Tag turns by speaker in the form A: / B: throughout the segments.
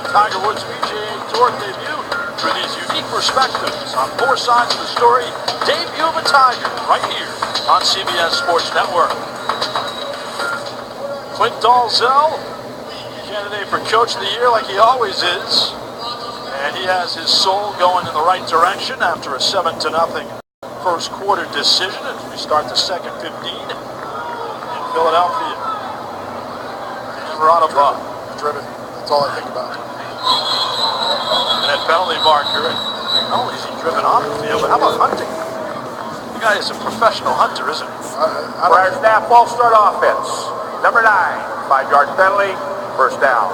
A: Tiger Woods' PGA Tour debut through these unique perspectives on four sides of the story. Debut of a Tiger right here on CBS Sports Network. Clint Dalzell, candidate for Coach of the Year like he always is. And he has his soul going in the right direction after a 7-0 first quarter decision as we start the second 15 in Philadelphia. And Radova.
B: Driven. That's all I think about.
A: And that penalty marker. Not only is he driven off the field, but how about hunting? The guy is a professional hunter, isn't he?
C: Prior snap, false start offense. Number 9, 5-yard penalty, first down.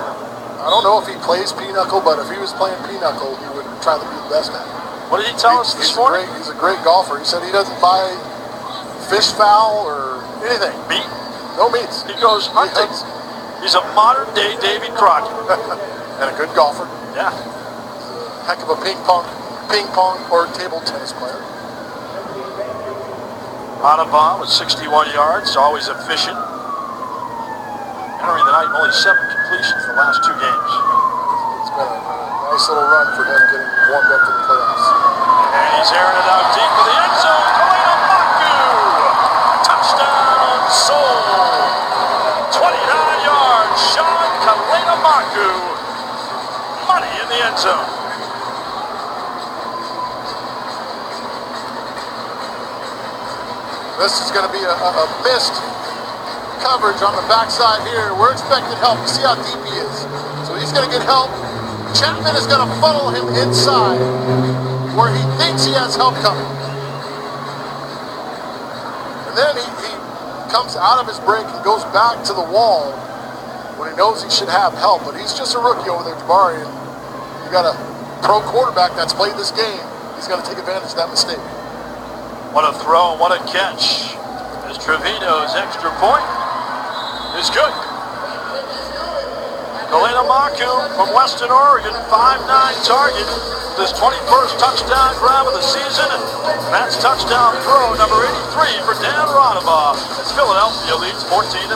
B: I don't know if he plays pinochle, but if he was playing pinochle, he would try to be the best at it.
A: What did he tell us this morning?
B: He's a great golfer. He said he doesn't buy fish fowl or
A: Anything. Meat?
B: no meats.
A: He goes hunting. He's a modern-day Davy Crockett.
B: And a good golfer.
A: Yeah.
B: He's a heck of a ping pong or table tennis player.
A: Radova with 61 yards, always efficient. Entering the night, only 7 completions the last 2 games.
B: It's been a nice little run for him getting warmed up for the playoffs.
A: And he's airing it out deep for the end zone. Kalena Maku! Touchdown, Soul! 29 yards, Sean Kalena Maku. Money in the end zone.
B: This is going to be a missed coverage on the backside here. We're expecting help. You see how deep he is. So he's going to get help. Chapman is going to funnel him inside where he thinks he has help coming. And then he comes out of his break and goes back to the wall when he knows he should have help. But he's just a rookie over there, Jabari. And you got a pro quarterback that's played this game. He's going to take advantage of that mistake.
A: What a throw and what a catch. As Trevino's extra point is good. Kalena Maku from Western Oregon, 5'9" target. This 21st touchdown grab of the season. And that's touchdown throw number 83 for Dan Radova as Philadelphia leads 14-0.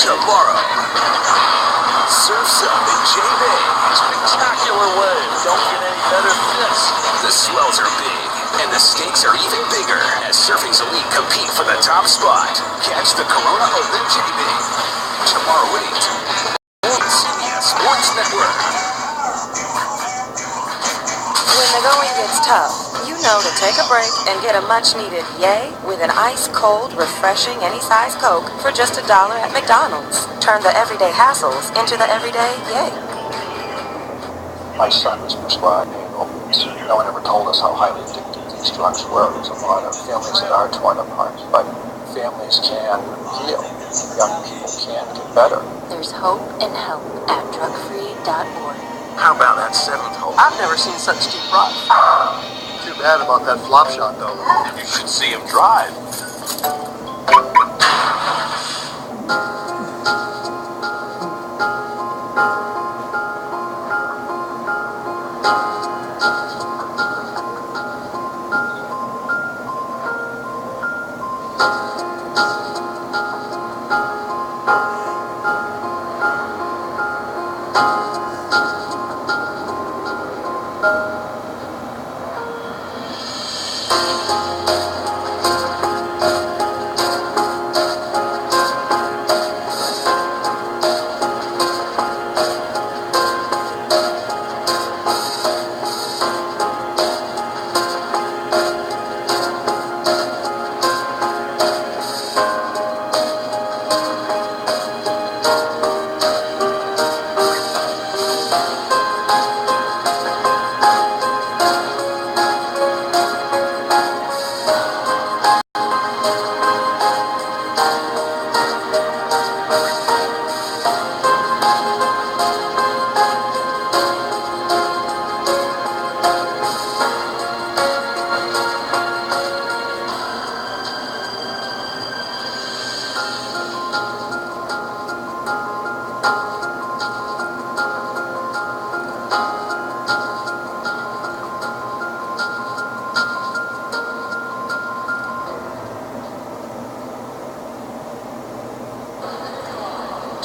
D: Tomorrow, surfs up in J-Bay.
A: Spectacular wave. Don't get any better than this.
D: The swells are big, and the stakes are even bigger as Surfing's Elite compete for the top spot. Catch the Corona Open J-Bay tomorrow at 8 on CBS Sports Network.
E: When the going gets tough, you know to take a break and get a much-needed yay with an ice-cold, refreshing, any-size Coke for just $1 at McDonald's. Turn the everyday hassles into the everyday yay.
F: My son was prescribed opiates. No one ever told us how highly addictive these drugs were. There's a lot of families that are torn apart, but families can heal. Young people can get better.
E: There's hope and help at drugfree.org.
D: How about that 7th hole?
E: I've never seen such deep rush.
B: Too bad about that flop shot, though.
D: You should see him drive.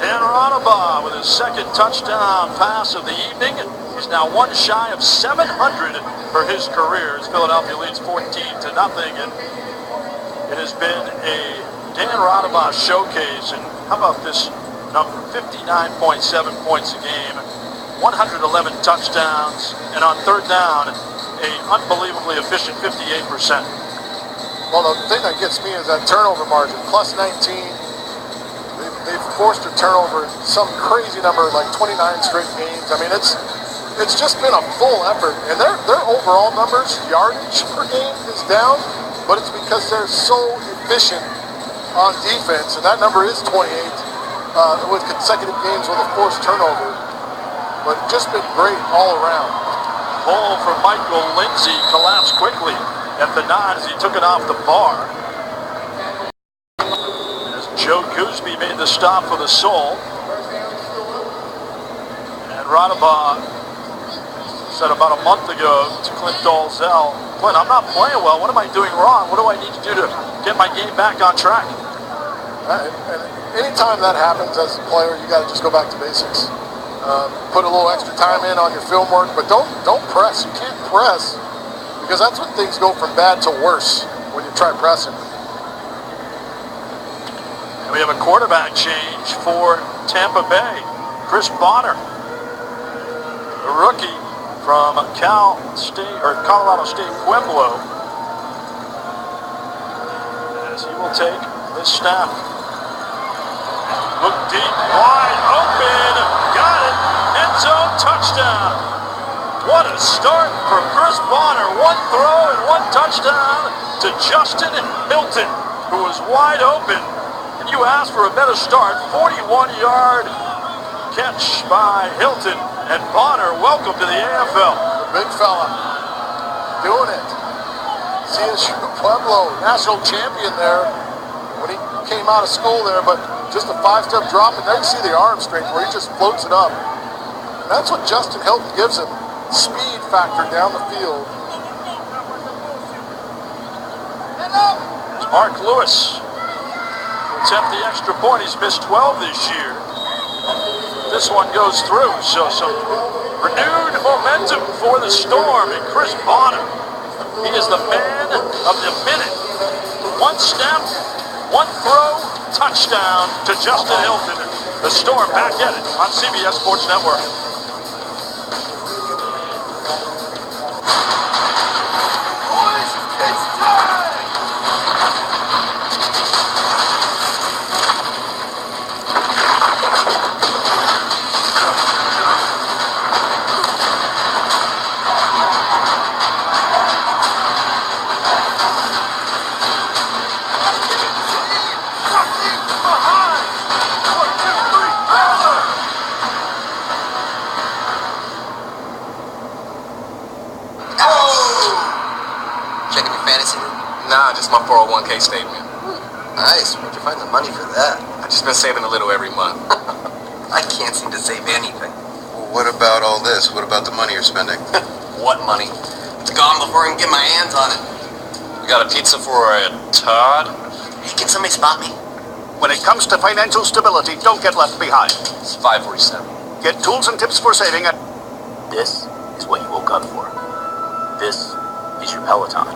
A: Dan Rodaba with his second touchdown pass of the evening. He's now one shy of 700 for his career as Philadelphia leads 14-0. And it has been a Dan Rodaba showcase. And how about this number? 59.7 points a game, 111 touchdowns, and on third down, a unbelievably efficient 58%.
B: Well, the thing that gets me is that turnover margin, plus 19. They've forced a turnover in some crazy number, like 29 straight games. I mean, it's just been a full effort. And their overall numbers, yardage per game is down, but it's because they're so efficient on defense. And that number is 28 with consecutive games with a forced turnover. But just been great all around.
A: Ball from Michael Lindsay collapsed quickly at the 9 as he took it off the bar. As Joe Gooseby made the stop for the Soul. And Rodaba said about a month ago to Clint Dalzell, Clint, I'm not playing well. What am I doing wrong? What do I need to do to get my game back on track?
B: And anytime that happens as a player, you got to just go back to basics. Put a little extra time in on your film work, but don't press. You can't press because that's when things go from bad to worse when you try pressing.
A: And we have a quarterback change for Tampa Bay. Chris Bonner, the rookie from Colorado State Pueblo, as he will take this snap. Look deep, wide open, got it, end zone touchdown. What a start for Chris Bonner. One throw and one touchdown to Justin Hilton, who was wide open. And you asked for a better start. 41-yard catch by Hilton. And Bonner, welcome to the AFL.
B: The big fella doing it. CSU Pueblo, national champion there when he came out of school there, but just a 5-step drop, and there you see the arm strength where he just floats it up. And that's what Justin Hilton gives him. Speed factor down the field.
A: Mark Lewis will attempt the extra point. He's missed 12 this year. This one goes through, so some renewed momentum for the Storm. And Chris Bonner, he is the man of the minute. One snap, one throw, touchdown to Justin Hilton. The Storm back at it on CBS Sports Network.
G: Checking your fantasy? Nah, just my 401k statement. Nice. Where'd you find the money for that? I've just been saving a little every month. I can't seem to save anything.
H: Well, what about all this? What about the money you're spending?
G: What money? It's gone before I can get my hands on it.
H: You got a pizza for a Todd?
G: Hey, can somebody spot me?
C: When it comes to financial stability, don't get left behind.
H: It's 547.
C: Get tools and tips for saving at...
I: This is what you woke up for. This is your Peloton.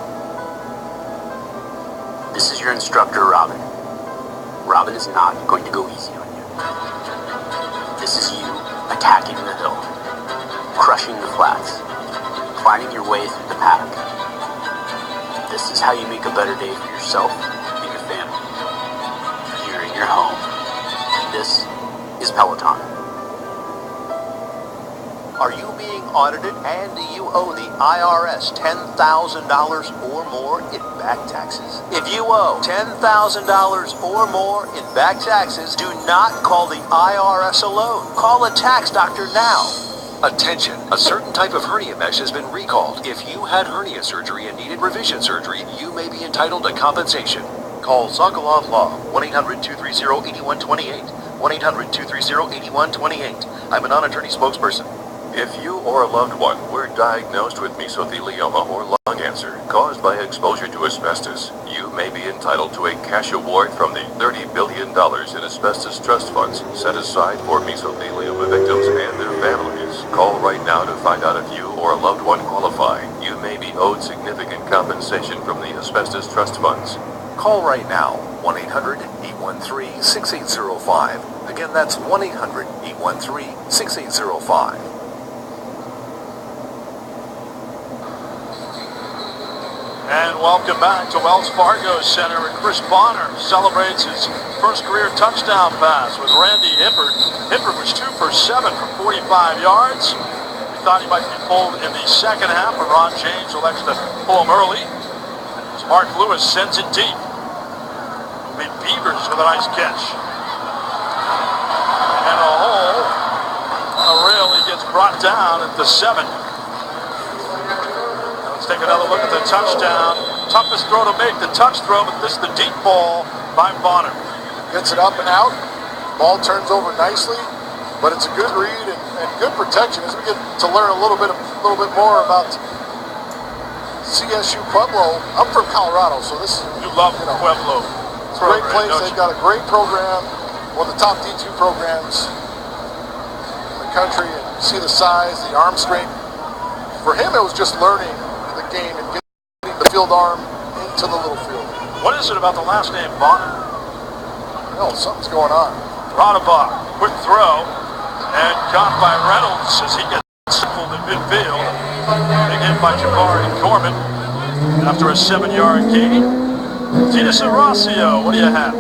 I: This is your instructor, Robin. Robin is not going to go easy on you. This is you attacking the hill, crushing the flats, finding your way through the pack. This is how you make a better day for yourself and your family. Here in your home. This is Peloton.
C: Are you being audited and do you owe the IRS $10,000 or more in back taxes? If you owe $10,000 or more in back taxes, do not call the IRS alone. Call a tax doctor now.
J: Attention, a certain type of hernia mesh has been recalled. If you had hernia surgery and needed revision surgery, you may be entitled to compensation. Call Sokolov Law, 1-800-230-8128. 1-800-230-8128. I'm a non-attorney spokesperson. If you or a loved one were diagnosed with mesothelioma or lung cancer caused by exposure to asbestos, you may be entitled to a cash award from the $30 billion in asbestos trust funds set aside for mesothelioma victims and their families. Call right now to find out if you or a loved one qualify. You may be owed significant compensation from the asbestos trust funds. Call right now, 1-800-813-6805. Again, that's 1-800-813-6805.
A: And welcome back to Wells Fargo Center. And Chris Bonner celebrates his first career touchdown pass with Randy Hippert. Hippert was 2 for 7 from 45 yards. We thought he might be pulled in the second half, but Ron James elects to pull him early. As Mark Lewis sends it deep. Big Beavers with a nice catch. And a hole. Really gets brought down at the 7. Let's take another look at the touchdown. Toughest throw to make, the touch throw, but this is the deep ball by Bonner.
B: Gets it up and out. Ball turns over nicely, but it's a good read and good protection as we get to learn a little bit more about CSU Pueblo. I'm from Colorado, so this
A: You love Pueblo.
B: it's a great place. They've got a great program, one of the top D2 programs in the country, and you see the size, the arm strength. For him, it was just learning the game and getting the field arm into the little field.
A: What is it about the last name Bonner?
B: No, something's going on.
A: Rodabach, quick throw, and caught by Reynolds as he gets circled in midfield. Big hit by Jabari Corman after a 7-yard gain. Tina Serracio, what do you have?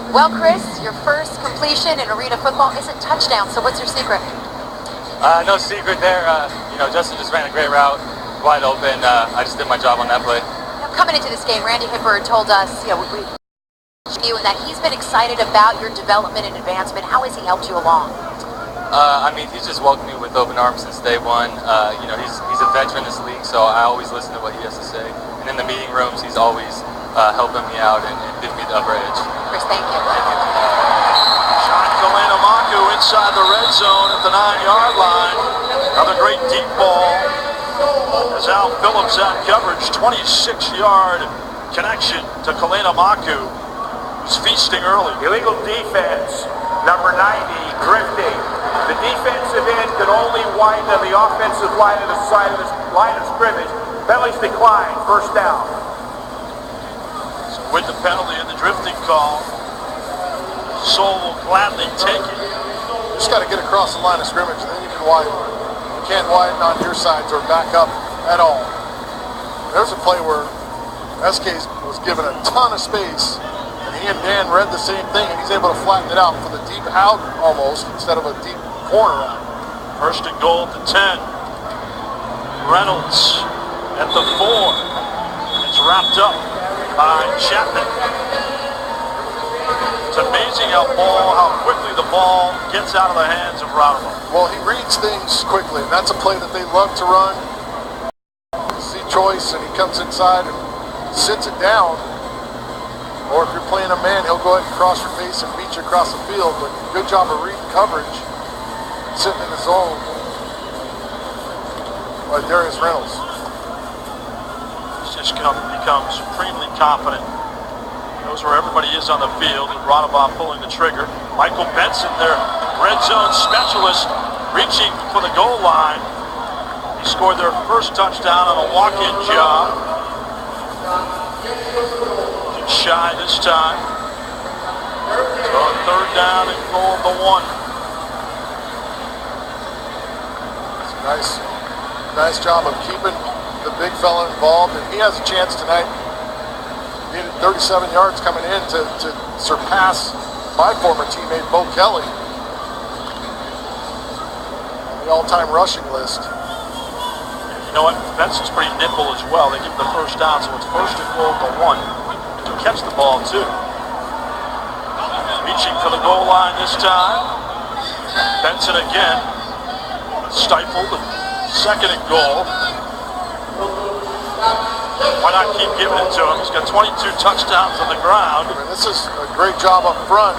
K: Well, Chris, your first completion in arena football isn't touchdown, so what's your secret?
L: No secret there. Justin just ran a great route, wide open. I just did my job on that play.
K: Now, coming into this game, Randy Hippert told us, we and that he's been excited about your development and advancement. How has he helped you along?
L: He's just welcomed me with open arms since day one. He's a veteran in this league, so I always listen to what he has to say. And in the meeting rooms, he's always helping me out and giving me the upper edge.
K: Chris, thank you.
A: Shot Kalena-Maku inside the red zone at the 9-yard line. Another great deep ball. As Al Phillips out coverage, 26-yard connection to Kalena-Maku, who's feasting early.
M: Illegal defense, number 90, drifting. The defensive end could only wind on the offensive line of the side of the line of scrimmage. Penalties decline, first down.
A: So with the penalty and the drifting call, Soul will gladly take it.
B: Just got to get across the line of scrimmage, and then you can widen. You can't widen on your sides or back up at all. There's a play where SK was given a ton of space, and he and Dan read the same thing, and he's able to flatten it out for the deep out almost instead of a deep corner out.
A: First and goal at the 10. Reynolds at the 4. It's wrapped up by Chapman. It's amazing how quickly the ball gets out of the hands of Rodabach.
B: Well, he reads things quickly, and that's a play that they love to run. See choice, and he comes inside and sits it down. Or if you're playing a man, he'll go ahead and cross your face and beat you across the field. But good job of reading coverage, sitting in the zone by Darius Reynolds.
A: He's just become supremely confident. Knows where everybody is on the field, and Rodabach pulling the trigger. Michael Benson, their red zone specialist, reaching for the goal line. He scored their first touchdown on a walk-in job. Did shy this time. So on third down and goal at the 1.
B: Nice job of keeping the big fella involved, and he has a chance tonight. Needed 37 yards coming in to surpass my former teammate Bo Kelly on the all-time rushing list.
A: You know what? Benson's pretty nimble as well. They give him the first down, so it's first and goal at the 1. He can catch the ball too. Reaching for the goal line this time. Benson again. Stifled. Second and goal. Why not keep giving it to him? He's got 22 touchdowns on the ground.
B: I mean, this is a great job up front.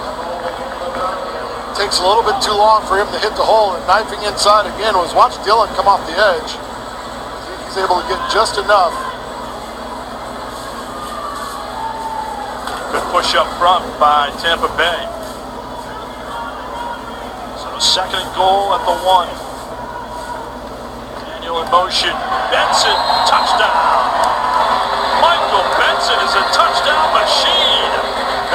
B: Takes a little bit too long for him to hit the hole, and knifing inside again was watch Dillon come off the edge. He's able to get just enough.
A: push up front by Tampa Bay. So second and goal at the 1. Daniel in motion. Benson, touchdown. Michael Benson is a touchdown machine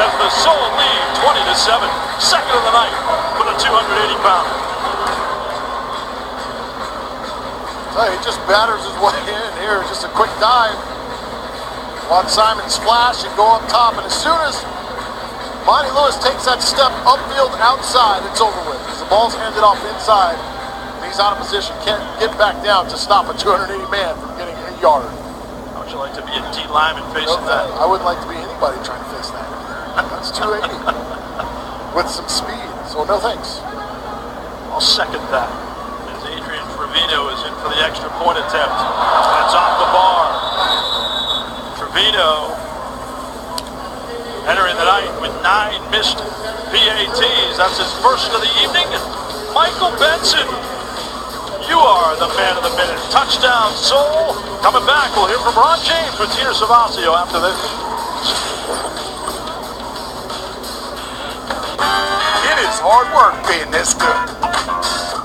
A: as the Soul lead 20-7. Second of the night for the 280-pounder.
B: He just batters his way in here. Just a quick dive. Watch Simon splash and go up top. And as soon as Monty Lewis takes that step upfield outside, it's over with. Because the ball's handed off inside. And he's out of position. Can't get back down to stop a 280 man from getting a yard.
A: How would you like to be a D lineman facing that?
B: I wouldn't like to be anybody trying to face that. That's 280. With some speed. So no thanks.
A: I'll second that. Trevino is in for the extra point attempt. That's off the bar. Trevino entering the night with 9 missed PATs. That's his first of the evening. Michael Benson, you are the man of the minute. Touchdown, Soul. Coming back, we'll hear from Ron James with Tina Savasio after this.
N: It is hard work being this good.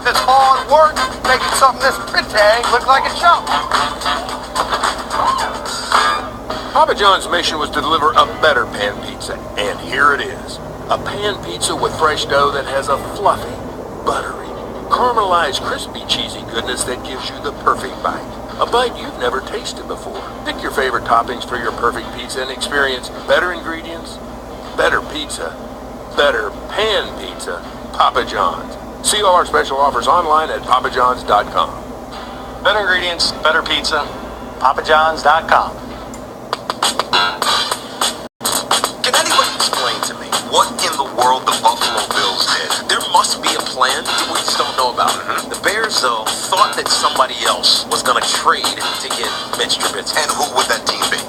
N: It's hard work making something this pretty look like a chump.
J: Papa John's mission was to deliver a better pan pizza, and here it is. A pan pizza with fresh dough that has a fluffy, buttery, caramelized, crispy, cheesy goodness that gives you the perfect bite. A bite you've never tasted before. Pick your favorite toppings for your perfect pizza and experience better ingredients, better pizza, better pan pizza, Papa John's. See all our special offers online at papajohns.com.
C: Better ingredients, better pizza, papajohns.com.
D: Can anybody explain to me what in the world the Buffalo Bills did? There must be a plan we just don't know about. The Bears, though, thought that somebody else was going to trade to get Mitch Trubisky. And who would that team be?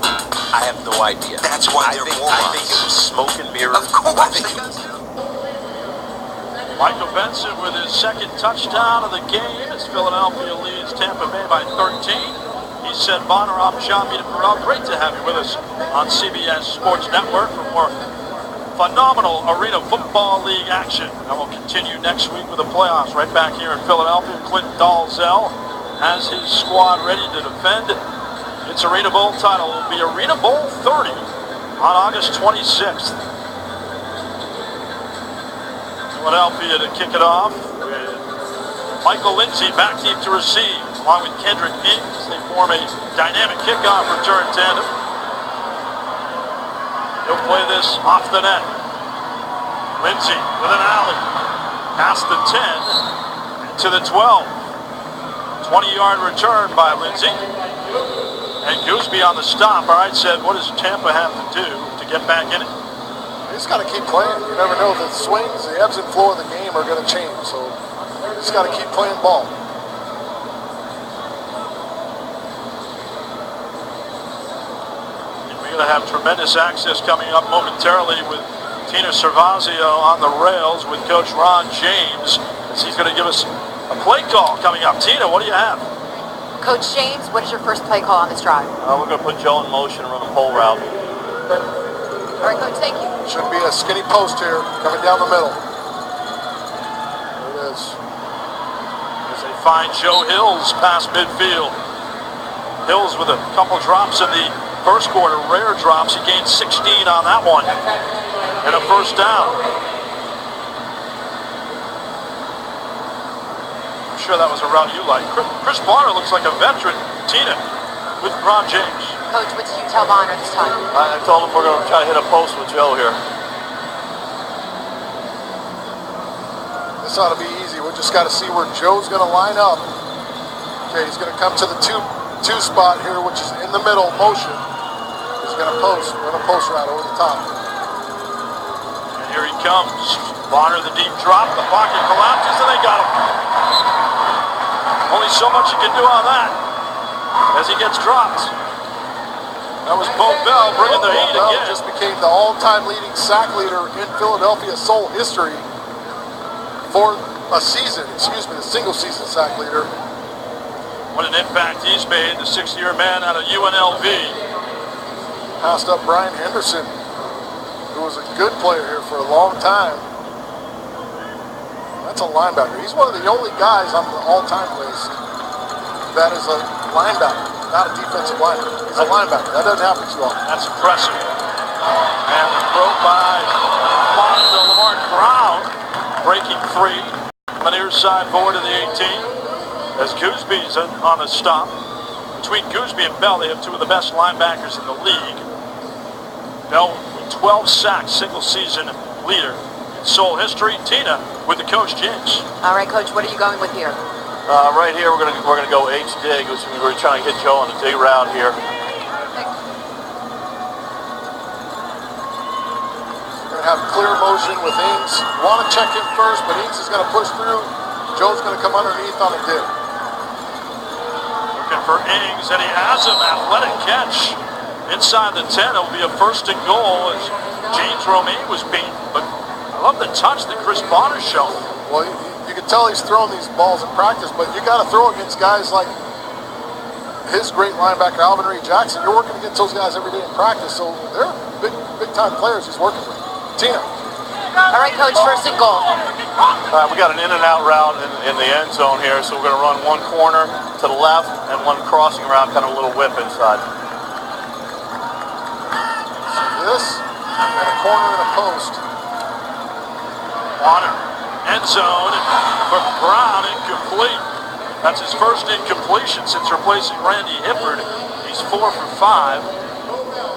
D: I have no idea. That's why they're morons. I think it was smoke and mirrors. Of course.
A: Michael Benson with his second touchdown of the game as Philadelphia leads Tampa Bay by 13. He said, Bonner, I'm Sean Meade-Burrell. Great to have you with us on CBS Sports Network for more phenomenal Arena Football League action. And we'll continue next week with the playoffs right back here in Philadelphia. Clint Dalzell has his squad ready to defend its Arena Bowl title. It will be Arena Bowl 30 on August 26th. Philadelphia to kick it off with Michael Lindsey back deep to receive, along with Kendrick Meeks. They form a dynamic kickoff return tandem. He'll play this off the net. Lindsey with an alley. Past the 10 to the 12. 20-yard return by Lindsey. And Gooseby on the stop. All right, said, what does Tampa have to do to get back in it?
B: You just got to keep playing. You never know, the swings, the ebbs and flow of the game are going to change. So you just got to keep playing ball.
A: And we're going to have tremendous access coming up momentarily with Tina Servazio on the rails with Coach Ron James, as he's going to give us a play call coming up. Tina, what do you have?
K: Coach James, what is your first play call on this drive?
C: We're going to put Joe in motion and run a pull route.
K: All right, Coach, thank you.
B: Should be a skinny post here, coming down the middle. There it is.
A: As they find Joe Hills past midfield. Hills with a couple drops in the first quarter, rare drops. He gained 16 on that one. And a first down. I'm sure that was a route you like. Chris Bonner looks like a veteran. Tina with Ron James.
K: Coach, what did you tell Bonner this time?
C: I told him we're going to try to hit a post with Joe here.
B: This ought to be easy. We just got to see where Joe's going to line up. Okay, he's going to come to the two spot here, which is in the middle, motion. He's going to run a post route over the top.
A: And here he comes. Bonner, the deep drop. The pocket collapses, and they got him. Only so much you can do on that as he gets dropped. That was Bo Bell bringing the heat again.
B: Bell just became the all-time leading sack leader in Philadelphia Soul history for a season. Excuse me, the single-season sack leader.
A: What an impact he's made, the 6-year man out of UNLV.
B: Passed up Brian Henderson. who was a good player here for a long time. That's a linebacker. He's one of the only guys on the all-time list that is a linebacker, not a defensive lineman. He's a linebacker. That doesn't happen too often.
A: That's impressive. And the throw by Lamar Brown, breaking free on the near side forward to the 18. As Goosby's on the stop. Between Goosby and Bell, they have two of the best linebackers in the league. Bell with 12 sacks, single season leader in Soul history. Tina with the coach, James.
K: All right, Coach, what are you going with here?
O: Right here, we're gonna go H dig. We're trying to hit Joe on the dig route here.
B: We're gonna have clear motion with Ings. Want to check him first, but Ings is gonna push through. Joe's gonna come underneath on a dig.
A: Looking for Ings, and he has him. Athletic catch inside the 10. It'll be a first and goal as James Romaine was beaten. But I love the touch that Chris Bonner showed.
B: Well, you can tell he's throwing these balls in practice, but you got to throw against guys like his great linebacker, Alvin Reed Jackson. You're working against those guys every day in practice, so they're big-time players he's working with. Tina.
K: All right, Coach, first and goal.
O: We got an in and out route in the end zone here, so we're going to run one corner to the left and one crossing route, kind of a little whip inside.
B: This and a corner and a post.
A: Bonner, end zone for Brown, incomplete. That's his first incompletion since replacing Randy Hippard. He's 4 for 5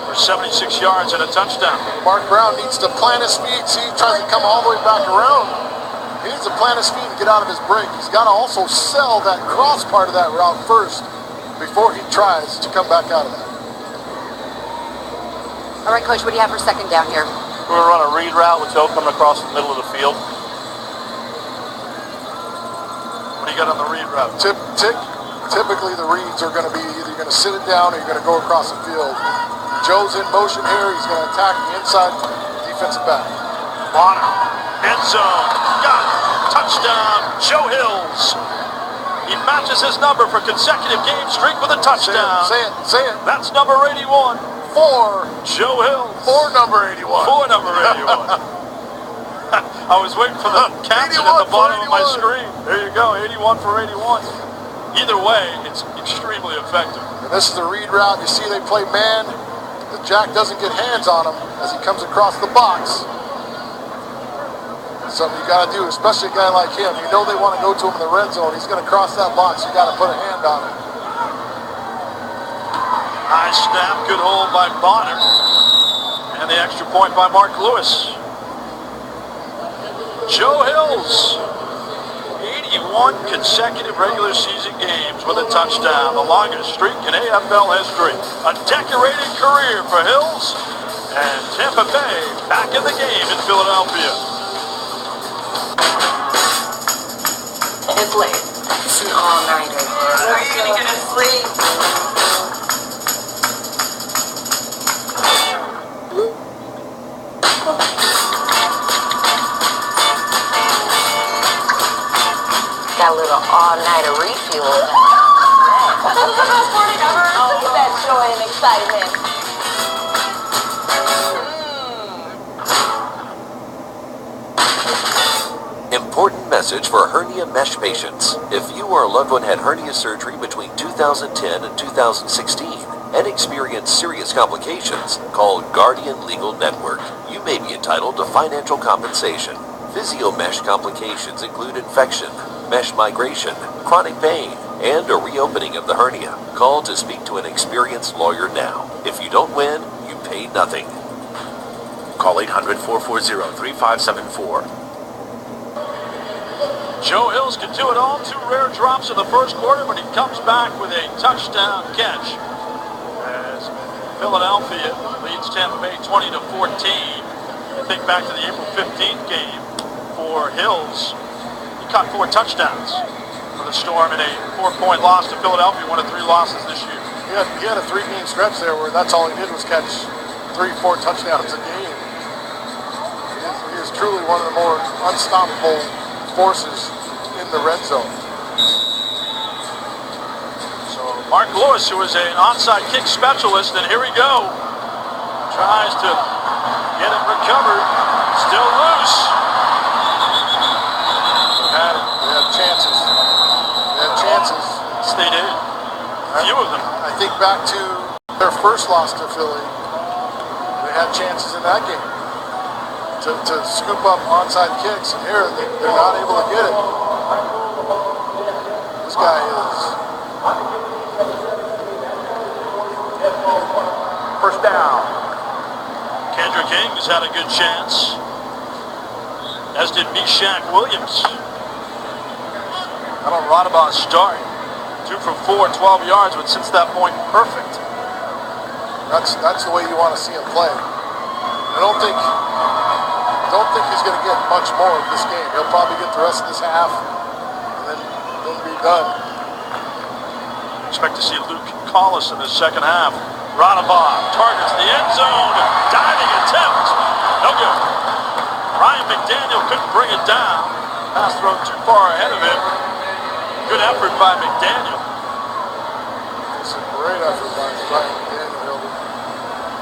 A: for 76 yards and a touchdown.
B: Mark Brown needs to plant his feet. See, he tries to come all the way back around. He needs to plant his feet and get out of his break. He's got to also sell that cross part of that route first before he tries to come back out of that.
K: All right, Coach, what do you have for second down here?
O: We're going to run a read route with Joe coming across the middle of the field.
A: What do you got on the read route?
B: Typically, the reads are going to be either you're going to sit it down or you're going to go across the field. Joe's in motion here. He's going to attack the inside defensive back.
A: Bonner, end zone, got it. Touchdown, Joe Hills. He matches his number for consecutive game streak with a touchdown.
B: Say it.
A: That's number 81.
B: For
A: Joe Hills.
B: For number 81.
A: For number 81. I was waiting for the caption at the bottom of my screen. There you go, 81 for 81. Either way, it's extremely effective.
B: And this is the read route. You see they play man. The Jack doesn't get hands on him as he comes across the box. Something you got to do, especially a guy like him. You know they want to go to him in the red zone. He's going to cross that box. You got to put a hand on him.
A: High snap, good hold by Bonner. And the extra point by Mark Lewis. Joe Hills, 81 consecutive regular season games with a touchdown, the longest streak in AFL history. A decorated career for Hills, and Tampa Bay back in the game in Philadelphia.
E: It's late. It's an all-nighter. Are you gonna get to sleep? Got a little all-nighter refuel. Look at that joy and excitement.
J: Important message for hernia mesh patients. If you or a loved one had hernia surgery between 2010 and 2016 and experienced serious complications, call Guardian Legal Network. You may be entitled to financial compensation. Physio mesh complications include infection, mesh migration, chronic pain, and a reopening of the hernia. Call to speak to an experienced lawyer now. If you don't win, you pay nothing. Call 800-440-3574.
A: Joe Hills can do it all. 2 rare drops in the first quarter, but he comes back with a touchdown catch as Philadelphia leads Tampa Bay 20-14. I think back to the April 15th game for Hills. He caught 4 touchdowns for the Storm in a 4-point loss to Philadelphia, one of 3 losses this year.
B: He had a 3-game stretch there where that's all he did was catch 3-4 touchdowns a game. He is truly one of the more unstoppable forces in the red zone.
A: So Mark Lewis, who is an onside kick specialist, and here we go. Tries to Get it recovered. Still loose.
B: They had chances. They had chances.
A: Yes, they did. A few of them.
B: I think back to their first loss to Philly. They had chances in that game to scoop up onside kicks, and here they're not able to get it. This guy is.
M: First down.
A: Kendrick Ings had a good chance, as did Meshach Williams. How about Radabaugh's start? 2 for 4, 12 yards, but since that point, perfect.
B: That's the way you want to see him play. I don't think he's going to get much more of this game. He'll probably get the rest of this half, and then be done.
A: Expect to see Luke Collis in the second half. Radabaugh targets the end zone. Diving attempt. No good. Ryan McDaniel couldn't bring it down. Pass thrown too far ahead of him. Good effort by McDaniel.
B: It's a great effort by Ryan McDaniel.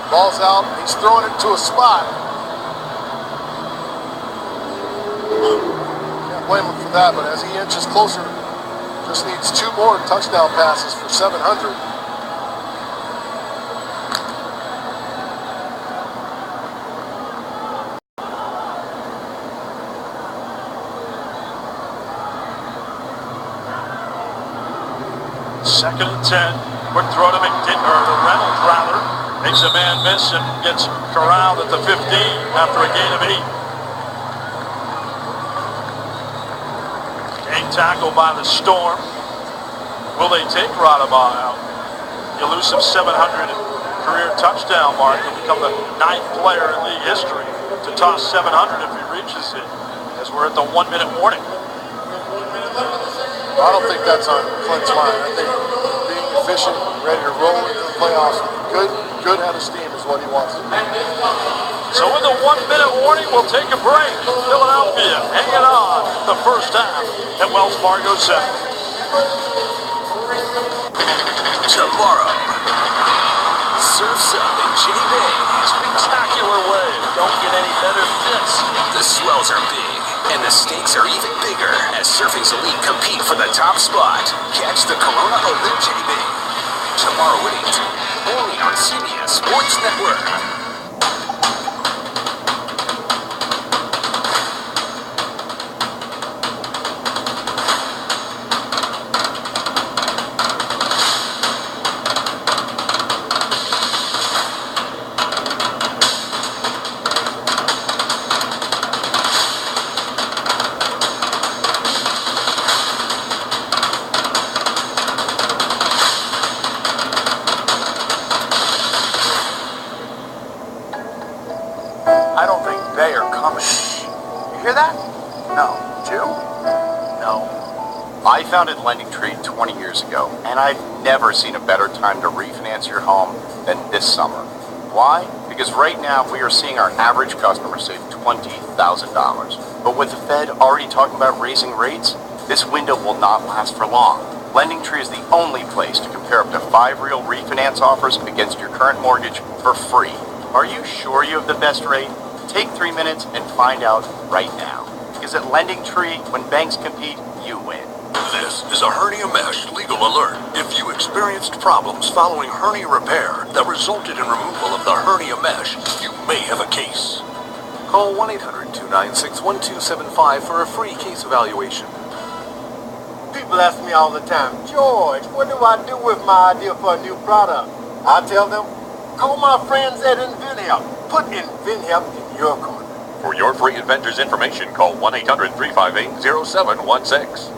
B: Ball's out. He's throwing it to a spot. Can't blame him for that, but as he inches closer, just needs 2 more touchdown passes for 700.
A: Second and 10. Quick throw to Reynolds rather. Makes a man miss and gets corralled at the 15 after a gain of 8. Gang tackle by the Storm. Will they take Radabaugh out? The elusive 700 career touchdown mark will become the 9th player in league history to toss 700 if he reaches it, as we're at the 1-minute warning.
B: I don't think that's on Clint's mind. I think being efficient, ready to roll into the playoffs, good head of steam is what he wants to do.
A: So with the 1-minute warning, we'll take a break. Philadelphia hanging on the first half at Wells Fargo Center.
D: Tomorrow, surf's up in J Bay.
A: Spectacular wave. Don't get any better than this.
D: The swells are big, and the stakes are even bigger as Surfing's elite compete for the top spot. Catch the Corona Open J Bay tomorrow at 8, only on CBS Sports Network.
N: I don't think they are coming. You hear that? No. Did you? No. I founded Lending Tree 20 years ago, and I've never seen a better time to refinance your home than this summer. Why? Because right now we are seeing our average customer save $20,000. But with the Fed already talking about raising rates, this window will not last for long. Lending Tree is the only place to compare up to 5 real refinance offers against your current mortgage for free. Are you sure you have the best rate? Take 3 minutes and find out right now. Because at Lending Tree, when banks compete, you win.
P: This is a hernia mesh legal alert. If you experienced problems following hernia repair that resulted in removal of the hernia mesh, you may have a case.
J: Call 1-800-296-1275 for a free case evaluation.
Q: People ask me all the time, George, what do I do with my idea for a new product? I tell them, call my friends at InventHelp. Put InventHelp in your corner.
R: For your free inventors information, call 1-800-358-0716.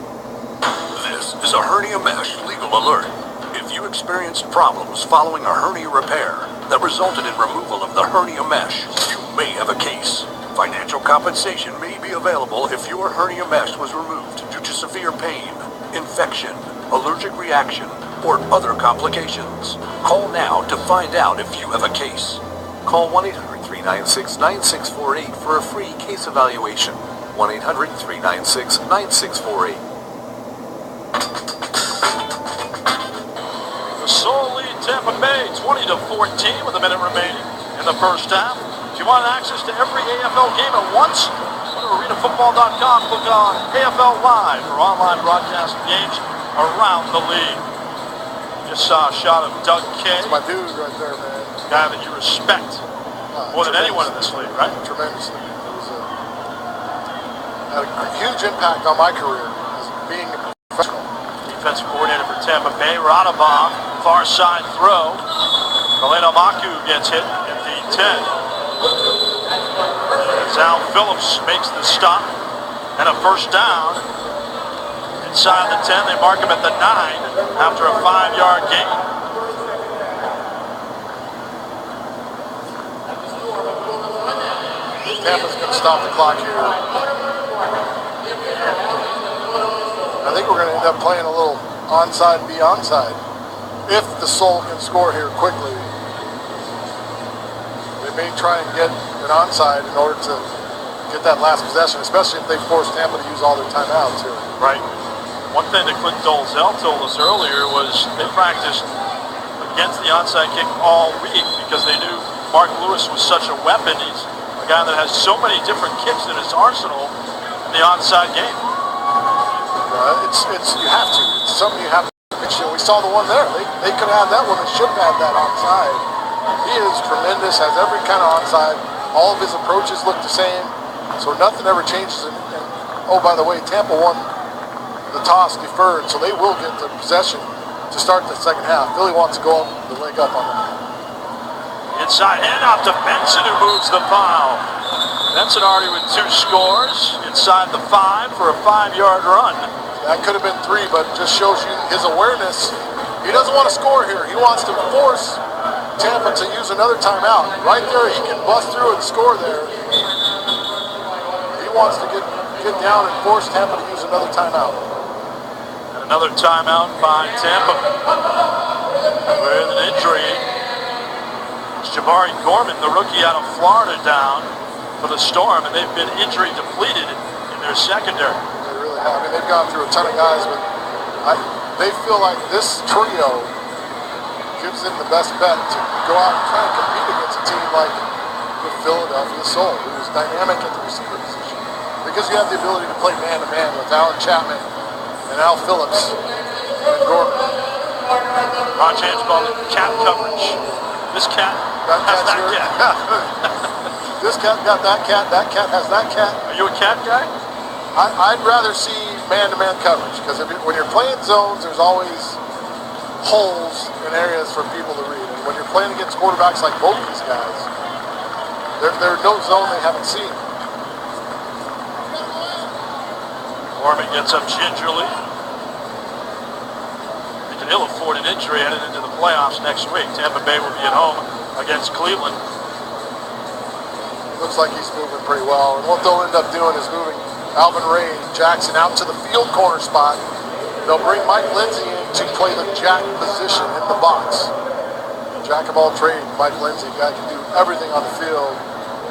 P: This is a hernia mesh legal alert. If you experienced problems following a hernia repair that resulted in removal of the hernia mesh, you may have a case. Financial compensation may be available if your hernia mesh was removed due to severe pain, infection, allergic reaction, or other complications. Call now to find out if you have a case.
J: Call 1-800-396-9648 for a free case evaluation. 1-800-396-9648.
A: The Soul lead Tampa Bay 20-14 with a minute remaining in the first half. If you want access to every AFL game at once, go to arenafootball.com, click on AFL Live for online broadcast of games around the league. Just saw a shot of Doug Kay.
B: That's my dude right there, man.
A: Guy that you respect more than anyone in this league, right?
B: Tremendously. It was had a huge impact on my career as being a professional.
A: Defensive coordinator for Tampa Bay, Radabov, far side throw. Kalena Maku gets hit at the 10. Al Phillips makes the stop and a first down. Inside the 10, they mark him at the 9 after a 5-yard gain.
B: Tampa's going to stop the clock here. I think we're going to end up playing a little onside be onside. If the Soul can score here quickly, they may try and get an onside in order to get that last possession, especially if they force Tampa to use all their timeouts here.
A: Right. One thing that Clint Dolezal told us earlier was they practiced against the onside kick all week because they knew Mark Lewis was such a weapon. He's a guy that has so many different kicks in his arsenal in the onside game.
B: It's you have to. It's something you have to. We saw the one there. They could have had that one. They should have had that onside. He is tremendous. Has every kind of onside. All of his approaches look the same, so nothing ever changes. And oh, by the way, Tampa won the toss deferred, so they will get the possession to start the second half. Philly wants to go up the leg up on them.
A: Inside handoff to Benson, who moves the foul. Benson already with 2 scores inside the 5 for a 5-yard run.
B: That could have been 3, but just shows you his awareness. He doesn't want to score here. He wants to force Tampa to use another timeout. Right there, he can bust through and score there. He wants to get down and force Tampa to use another timeout.
A: And another timeout by Tampa with an injury. It's Jabari Gorman, the rookie out of Florida, down for the Storm, and they've been injury depleted in their secondary.
B: They really have. I mean, they've gone through a ton of guys, but they feel like this trio gives them the best bet to go out and try and compete against a team like the Philadelphia Soul, who's dynamic at the receiver position. Because you have the ability to play man-to-man with Alan Chapman and Al Phillips and Gorman.
A: Ron James called it cat coverage. This cat has that cat.
B: This cat got that cat has that cat.
A: Are you a cat guy?
B: I'd rather see man-to-man coverage, because when you're playing zones, there's always holes in areas for people to read. And when you're playing against quarterbacks like both these guys, there's no zone they haven't seen.
A: Gorman gets up gingerly. They can ill afford an injury headed into the playoffs next week. Tampa Bay will be at home against Cleveland.
B: Looks like he's moving pretty well. And what they'll end up doing is moving Alvin Ray Jackson out to the field corner spot. They'll bring Mike Lindsay in to play the jack position in the box. Jack of all trades, Mike Lindsay, guy can do everything on the field.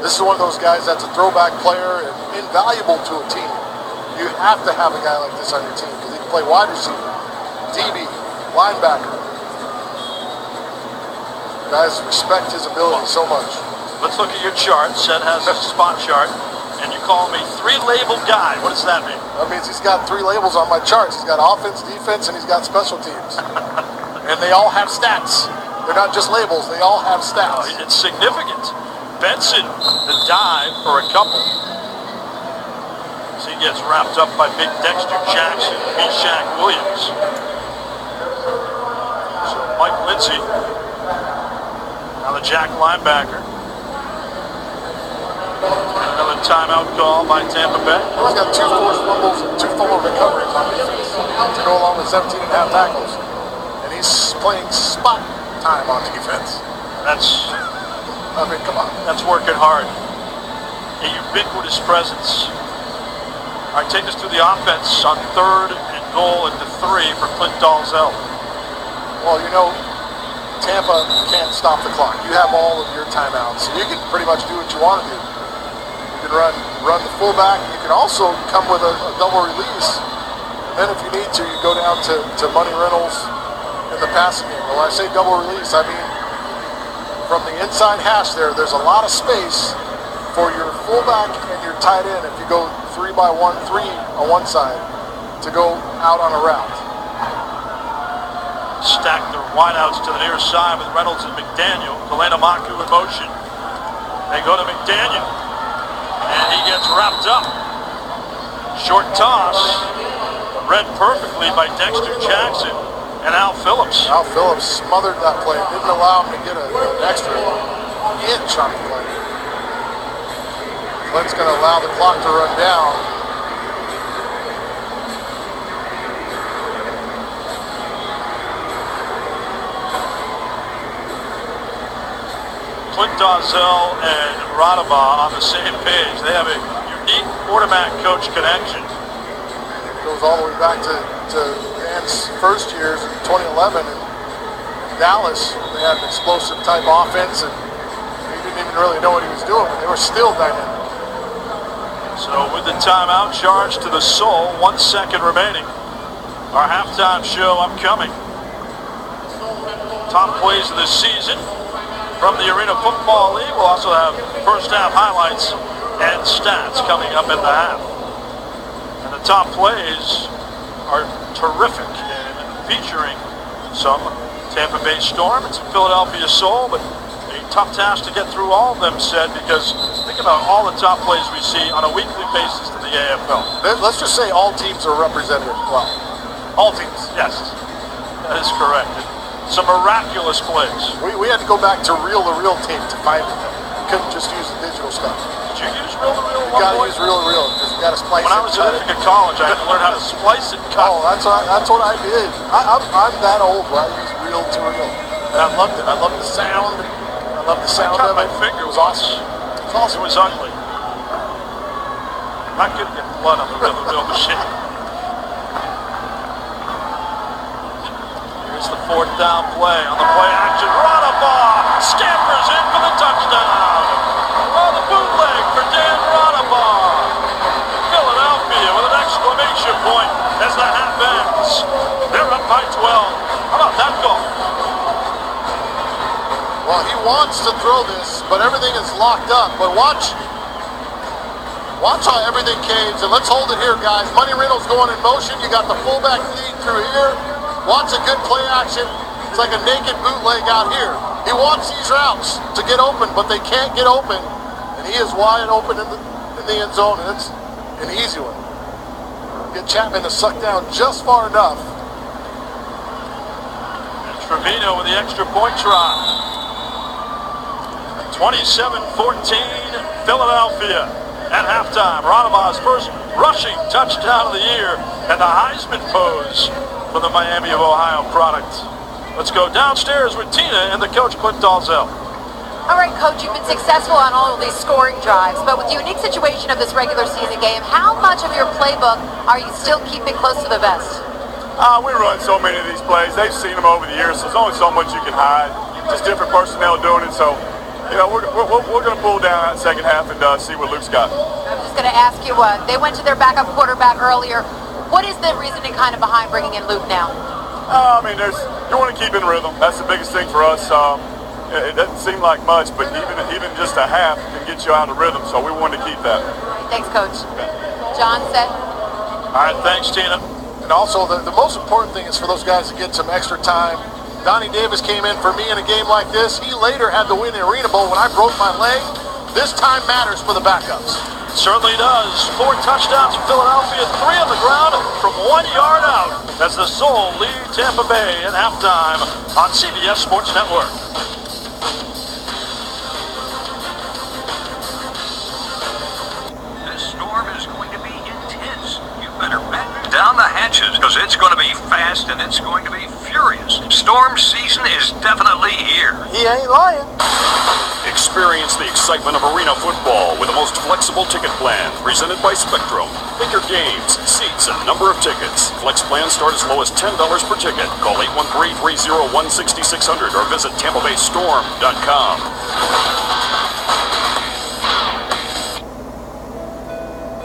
B: This is one of those guys that's a throwback player and invaluable to a team. You have to have a guy like this on your team because he can play wide receiver, DB, linebacker. Guys respect his ability so much.
A: Let's look at your chart. Seth has a spot chart, and you call him a 3-label guy. What does that mean?
B: That means he's got 3 labels on my charts. He's got offense, defense, and he's got special teams. And they all have stats. They're not just labels. They all have stats.
A: Oh, it's significant. Benson, the dive for a couple. As he gets wrapped up by big Dexter Jackson, B-Shack Williams. So Mike Lindsay, now the jack linebacker. Another timeout call by Tampa Bay.
B: He's got 2 forced fumbles and 2 fumble recoveries on defense to go along with 17.5 tackles. And he's playing spot time on defense. I mean, come on.
A: That's working hard. A ubiquitous presence. All right, take us through the offense on 3rd and goal at the 3 for Clint Dolezal.
B: Well, you know, Tampa can't stop the clock. You have all of your timeouts. So you can pretty much do what you want to do. You can run the fullback. You can also come with a double release. And then if you need to, you go down to Money Reynolds in the passing game. When I say double release, I mean from the inside hash there's a lot of space for your fullback and your tight end if you go 3-by-1, 3 on one side to go out on a route.
A: Stack their wideouts to the near side with Reynolds and McDaniel. Delana Maku in motion. They go to McDaniel. And he gets wrapped up. Short toss. Read perfectly by Dexter Jackson and Al Phillips.
B: Al Phillips smothered that play. Didn't allow him to get an extra inch on the play. Clint's going to allow the clock to run down.
A: Clint Dozell and Radaba on the same page. They have a unique quarterback-coach connection.
B: It goes all the way back to Dan's first years in 2011 in Dallas. They had an explosive type offense, and he didn't even really know what he was doing, but they were still dynamic.
A: So with the timeout charged to the Soul, 1 second remaining. Our halftime show upcoming. Top plays of the season from the Arena Football League. We'll also have first half highlights and stats coming up in the half. And the top plays are terrific and featuring some Tampa Bay Storm and some Philadelphia Soul, but a tough task to get through all of them, said, because think about all the top plays we see on a weekly basis in the AFL.
B: Let's just say all teams are represented well.
A: All teams, yes. That is correct. Some miraculous plays.
B: We had to go back to reel-to-reel tape to find it. We couldn't just use the digital stuff.
A: Did you use reel-to-reel?
B: You got to use reel-to-reel because you got to splice it.
A: When I was at Ithaca College, I had to learn how to splice and cut.
B: Oh, that's what I did. I'm that old where I use reel-to-reel. And I loved it. I loved the sound. I loved the sound of it.
A: My finger
B: was awesome.
A: It was awesome. It was ugly. I couldn't get blood on the reel-to-reel machine. Here's the fourth down play. On the play action, Radaba scampers in for the touchdown. Oh, the bootleg for Dan Radaba. Philadelphia with an exclamation point as the half ends. They're up by 12. How about that goal?
B: Well, he wants to throw this, but everything is locked up. But watch how everything caves. And let's hold it here, guys. Money Reynolds going in motion. You got the fullback lead through here. Wants a good play action. It's like a naked bootleg out here. He wants these routes to get open, but they can't get open. And he is wide open in the end zone, and it's an easy one. Get Chapman to suck down just far enough.
A: And Trevino with the extra point try. 27-14, Philadelphia at halftime. Radaba's first rushing touchdown of the year and the Heisman pose for the Miami of Ohio product. Let's go downstairs with Tina and the coach, Clint Dalzell.
K: All right, Coach, you've been successful on all of these scoring drives, but with the unique situation of this regular season game, how much of your playbook are you still keeping close to the vest?
O: We run so many of these plays. They've seen them over the years, so there's only so much you can hide. Just different personnel doing it, so we're going to pull down that second half and see what Luke's got.
K: I'm just going to ask you, they went to their backup quarterback earlier. What is the reasoning kind of behind bringing in Luke now?
O: You want to keep in rhythm. That's the biggest thing for us. It doesn't seem like much, but even just a half can get you out of rhythm, so we wanted to keep that.
K: Thanks, Coach. John said.
A: All right, thanks, Tina.
B: And also, the most important thing is for those guys to get some extra time. Donnie Davis came in for me in a game like this. He later had to win the Arena Bowl when I broke my leg. This time matters for the backups.
A: Certainly does. 4 touchdowns for Philadelphia, 3 on the ground from 1 yard out as the Soul lead Tampa Bay at halftime on CBS Sports Network.
P: This storm is going to be intense. You better batten down the hatches because it's going to be fast and it's going to be furious. Storm season is definitely here.
B: He ain't lying.
P: Experience the excitement of arena football with the most flexible ticket plan presented by Spectrum. Pick your games, seats, and number of tickets. Flex plans start as low as $10 per ticket. Call 813-301-6600 or visit TampaBayStorm.com.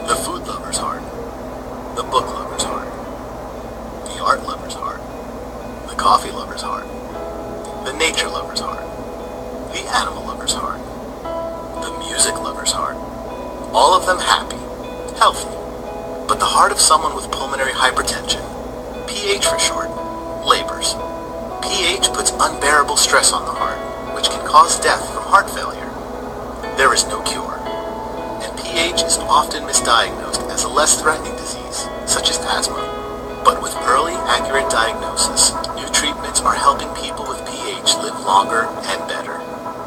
J: The food lover's heart. The book lover's heart. The art lover's heart. The coffee lover's heart. The nature lover's heart.
G: the animal lover's heart, the music lover's heart. All of them happy, healthy. But the heart of someone with pulmonary hypertension, PH for short, labors. PH puts unbearable stress on the heart, which can cause death from heart failure. There is no cure, and PH is often misdiagnosed as a less threatening disease, such as asthma. But with early, accurate diagnosis, new treatments are helping people with PH live longer and better.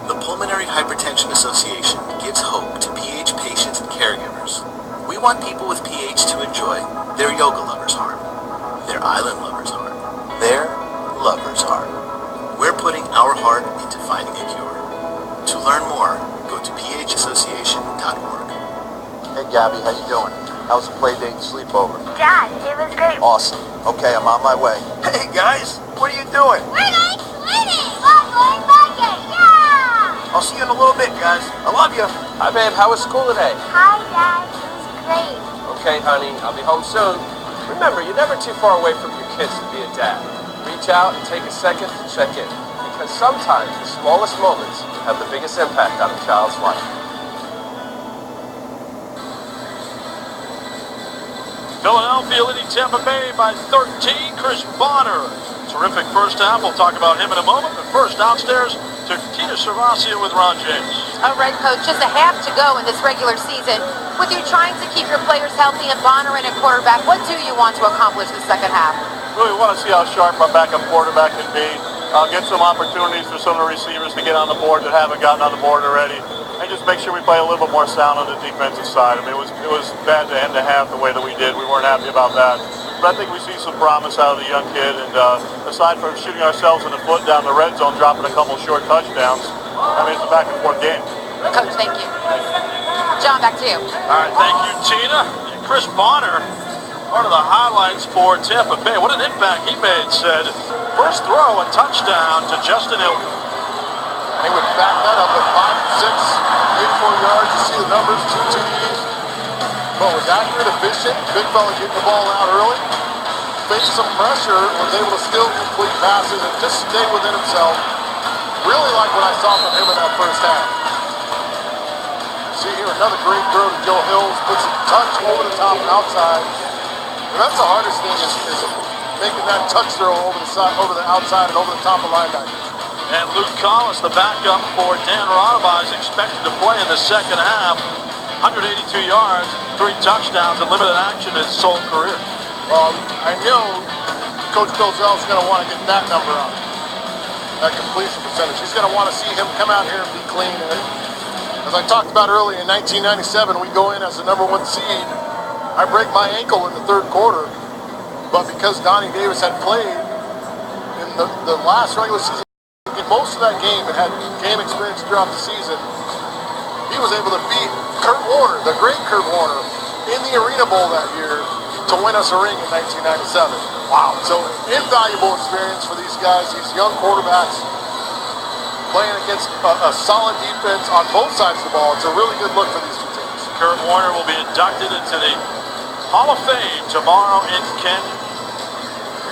G: The Pulmonary Hypertension Association gives hope to PH patients and caregivers. We want people with PH to enjoy their yoga lover's heart, their island lover's heart, their lover's heart. We're putting our heart into finding a cure. To learn more, go to phassociation.org.
F: Hey, Gabby, how you doing? How's the play date and sleepover?
S: Dad, it was great.
F: Awesome. Okay, I'm on my way. Hey, guys, what are you doing?
S: We're going swimming. I'm going bucket. Yeah!
F: I'll see you in a little bit, guys. I love you.
T: Hi, babe. How was school today?
S: Hi, Dad. It was great.
T: Okay, honey. I'll be home soon. Remember, you're never too far away from your kids to be a dad. Reach out and take a second to check in. Because sometimes the smallest moments have the biggest impact on a child's life.
A: Philadelphia leading Tampa Bay by 13. Chris Bonner. Terrific first half. We'll talk about him in a moment. But first, downstairs to Tina Cervasio with Ron James.
K: All right, Coach, just a half to go in this regular season. With you trying to keep your players healthy and Bonner in at quarterback, what do you want to accomplish the second half?
O: Really want to see how sharp our backup quarterback can be. Get some opportunities for some of the receivers to get on the board that haven't gotten on the board already. And just make sure we play a little bit more sound on the defensive side. I mean, it was bad to end the half the way that we did. We weren't happy about that. But I think we see some promise out of the young kid. And aside from shooting ourselves in the foot down the red zone, dropping a couple short touchdowns, I mean, it's a back-and-forth game.
K: Coach, thank you. John, back to you.
A: All right, thank you, Tina. And Chris Bonner, part of the highlights for Tampa Bay. What an impact he made, said. First throw, a touchdown to Justin Hilton.
B: He would back that up at 5'6", 84 yards. You see the numbers, 2 TDs. But was accurate, efficient. Big fella getting the ball out early. Faced some pressure, was able to still complete passes and just stay within himself. Really like what I saw from him in that first half. See here, another great throw to Joe Hills. Puts a touch over the top and outside. And that's the hardest thing is making that touch throw over the outside and over the top of linebackers.
A: And Luke Collis, the backup for Dan Rodova, is expected to play in the second half. 182 yards, 3 touchdowns, and limited action in his sole career.
B: I know Coach Bilzell's going to want to get that number up, that completion percentage. He's going to want to see him come out here and be clean. And as I talked about earlier, in 1997, we go in as the #1 seed. I break my ankle in the third quarter, but because Donnie Davis had played in the last regular season, most of that game and had game experience throughout the season, he was able to beat Kurt Warner, the great Kurt Warner, in the Arena Bowl that year to win us a ring in 1997. Wow. So invaluable experience for these guys, these young quarterbacks playing against a solid defense on both sides of the ball. It's a really good look for these two teams.
A: Kurt Warner will be inducted into the Hall of Fame tomorrow in Canton.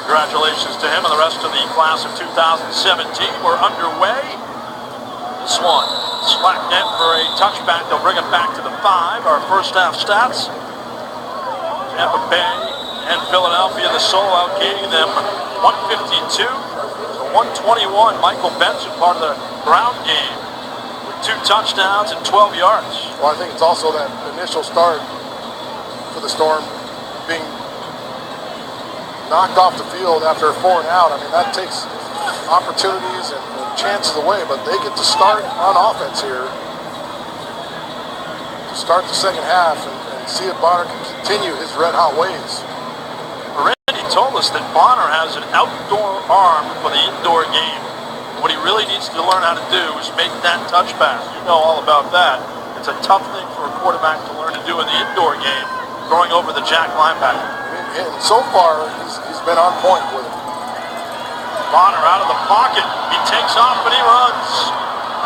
A: Congratulations to him and the rest of the class of 2017. We're underway. This one, slack net for a touchback. They'll bring it back to the 5. Our first half stats. Tampa Bay and Philadelphia, the sole outgaining them 152 to 121. Michael Benson, part of the ground game, with 2 touchdowns and 12 yards.
B: Well, I think it's also that initial start for the Storm being knocked off the field after a 4 and out. I mean, that takes opportunities and chances away, but they get to start on offense here to start the second half and see if Bonner can continue his red-hot ways.
A: Randy told us that Bonner has an outdoor arm for the indoor game. What he really needs to learn how to do is make that touch pass. You know all about that. It's a tough thing for a quarterback to learn to do in the indoor game, throwing over the jack linebacker.
B: And so far, he's been on point with it.
A: Bonner out of the pocket. He takes off and he runs.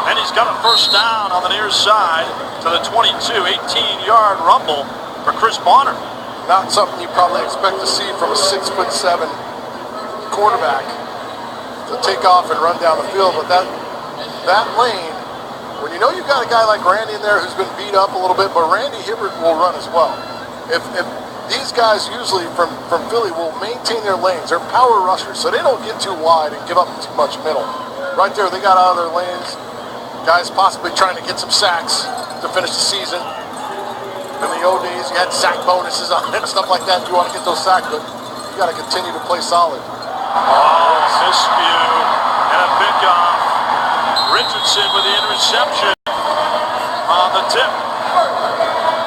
A: And he's got a first down on the near side to the 22, 18-yard rumble for Chris Bonner.
B: Not something you probably expect to see from a 6'7" quarterback to take off and run down the field, but that lane when you know you've got a guy like Randy in there who's been beat up a little bit, but Randy Hibbert will run as well. If these guys usually from Philly will maintain their lanes, they're power rushers, so they don't get too wide and give up too much middle. Right there, they got out of their lanes. Guys possibly trying to get some sacks to finish the season. In the old days, you had sack bonuses on it and stuff like that if you want to get those sacks, but you got to continue to play solid.
A: Miscue and a pickoff. Richardson with the interception on the tip.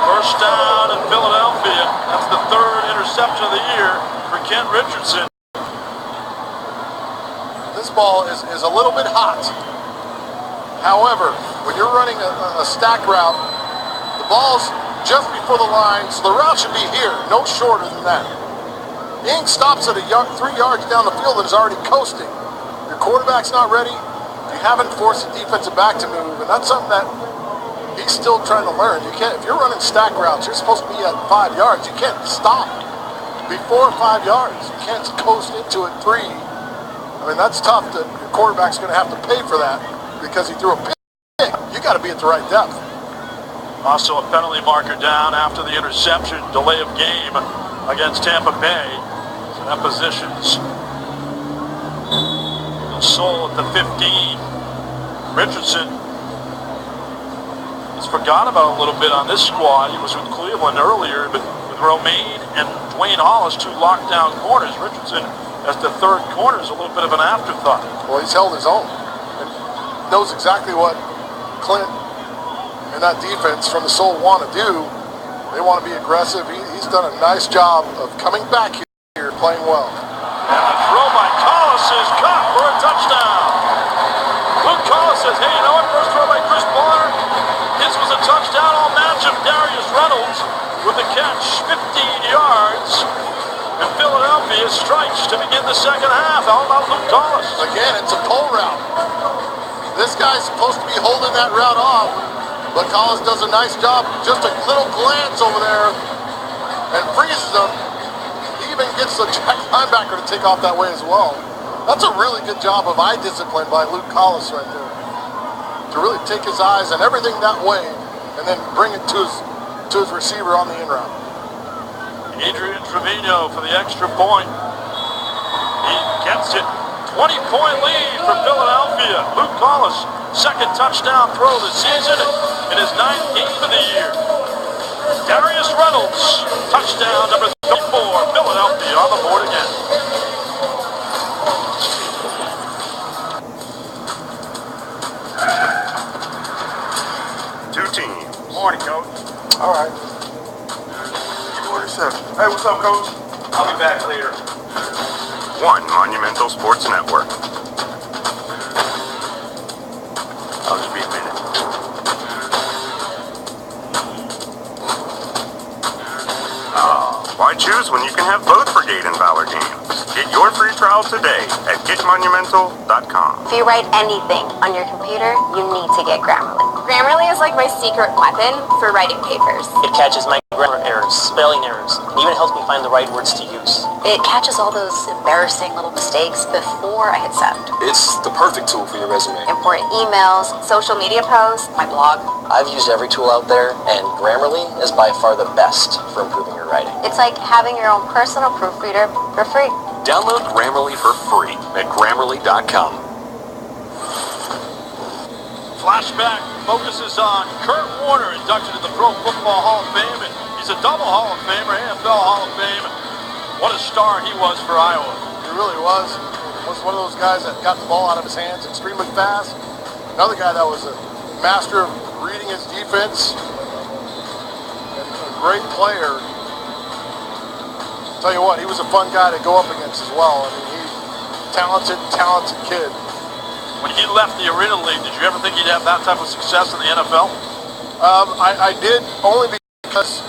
A: First down in Philadelphia. That's the third interception of the year for Kent Richardson.
B: This ball is a little bit hot. However, when you're running a stack route, the ball's just before the line, so the route should be here, no shorter than that. Ing stops at 3 yards down the field and is already coasting. Your quarterback's not ready. You haven't forced the defensive back to move, and that's something that he's still trying to learn. You can't, if you're running stack routes, you're supposed to be at 5 yards. You can't stop before 5 yards. You can't coast into it 3. I mean, that's tough. Your quarterback's going to have to pay for that because he threw a pick. You got to be at the right depth.
A: Also a penalty marker down after the interception, delay of game against Tampa Bay. So that positions Soul at the 15. Richardson has forgot about a little bit on this squad. He was with Cleveland earlier, but with Romaine and Dwayne Hollis, 2 lockdown corners. Richardson as the third corner is a little bit of an afterthought.
B: Well, he's held his own and knows exactly what Clint and that defense from the Soul want to do. They want to be aggressive. He's done a nice job of coming back here, playing well.
A: And the throw by Collis is caught for a touchdown. Luke Collis says, hey, you know what? First throw by Chris Bonner. His was a touchdown. All match of Darius Reynolds with the catch, 15 yards. And Philadelphia strikes to begin the second half. How about Luke Collis?
B: Again, it's a pull route. This guy's supposed to be holding that route off. But Collins does a nice job. Just a little glance over there and freezes them. He even gets the Jack linebacker to take off that way as well. That's a really good job of eye discipline by Luke Collins right there. To really take his eyes and everything that way and then bring it to his receiver on the in route.
A: Adrian Trevino for the extra point. He gets it. 20-point lead for Philadelphia. Luke Collis, second touchdown throw this season in his 9th game of the year. Darius Reynolds, touchdown number 34. Philadelphia on the board again.
U: Two teams.
O: Morning, Coach.
B: All right.
O: Hey, what's up, Coach? I'll be back later.
U: One Monumental Sports Network. I'll just be a minute. Why choose when you can have both Brigade and Valor games? Get your free trial today at getmonumental.com.
V: If you write anything on your computer, you need to get Grammarly. Grammarly is like my secret weapon for writing papers.
W: It catches my grammar errors, spelling errors, and even helps me find the right words to use.
V: It catches all those embarrassing little mistakes before I hit send.
X: It's the perfect tool for your resume.
V: Important emails, social media posts, my blog.
X: I've used every tool out there, and Grammarly is by far the best for improving your writing.
V: It's like having your own personal proofreader for free.
R: Download Grammarly for free at Grammarly.com.
A: Flashback focuses on Kurt Warner, inducted to the Pro Football Hall of Fame, and he's a double Hall of Famer, NFL Hall of Fame. What a star he was for Iowa.
B: He really was. Was one of those guys that got the ball out of his hands extremely fast. Another guy that was a master of reading his defense. And a great player. Tell you what, he was a fun guy to go up against as well. I mean, he's talented kid.
A: When he left the Arena League, did you ever think he'd have that type of success in the NFL?
B: I did, only because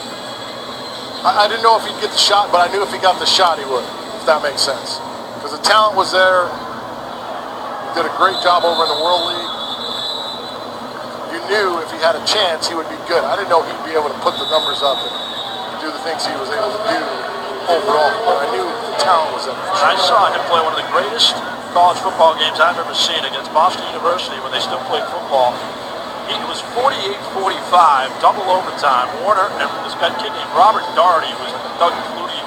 B: I didn't know if he'd get the shot, but I knew if he got the shot, he would, if that makes sense. Because the talent was there. He did a great job over in the World League. You knew if he had a chance, he would be good. I didn't know he'd be able to put the numbers up and do the things he was able to do overall, but I knew the talent was there.
A: I saw him play one of the greatest college football games I've ever seen against Boston University when they still played football. He It was 48-45, double overtime. Warner and this guy kid named Robert Doherty, who was like a Doug Flutie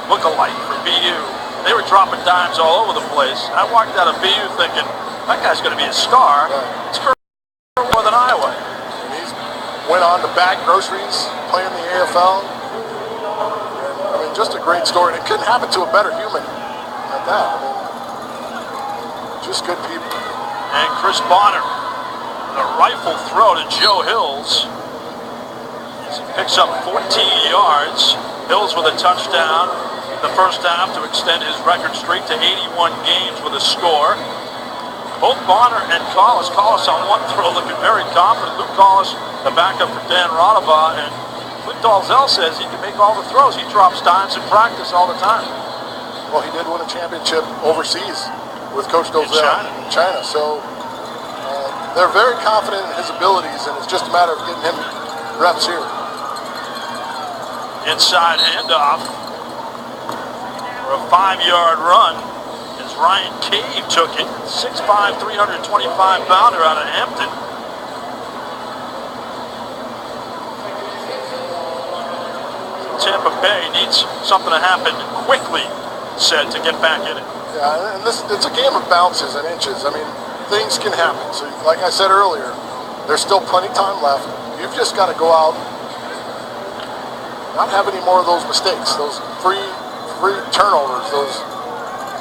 A: lookalike for BU. They were dropping dimes all over the place. I walked out of BU thinking, that guy's going to be a star. It's more than Iowa.
B: And he's went on to bag groceries, play in the AFL. And, I mean, just a great story. And it couldn't happen to a better human at that. I mean, just good people.
A: And Chris Bonner, the rifle throw to Joe Hills. He picks up 14 yards. Hills with a touchdown in the first half to extend his record streak to 81 games with a score. Both Bonner and Collis on one throw looking very confident. Luke Collis, the backup for Dan Radova, and Clint Dalzell says he can make all the throws. He drops dimes in practice all the time.
B: Well, he did win a championship overseas with Coach Dalzell in China. So they're very confident in his abilities, and it's just a matter of getting him reps here.
A: Inside handoff for a 5-yard run as Ryan Cave took it. 6'5", 325-pounder out of Hampton. Tampa Bay needs something to happen quickly, said, to get back in it.
B: Yeah, and it's a game of bounces and inches. I mean, things can happen. So, like I said earlier, there's still plenty of time left. You've just got to go out, not have any more of those mistakes, those free turnovers, those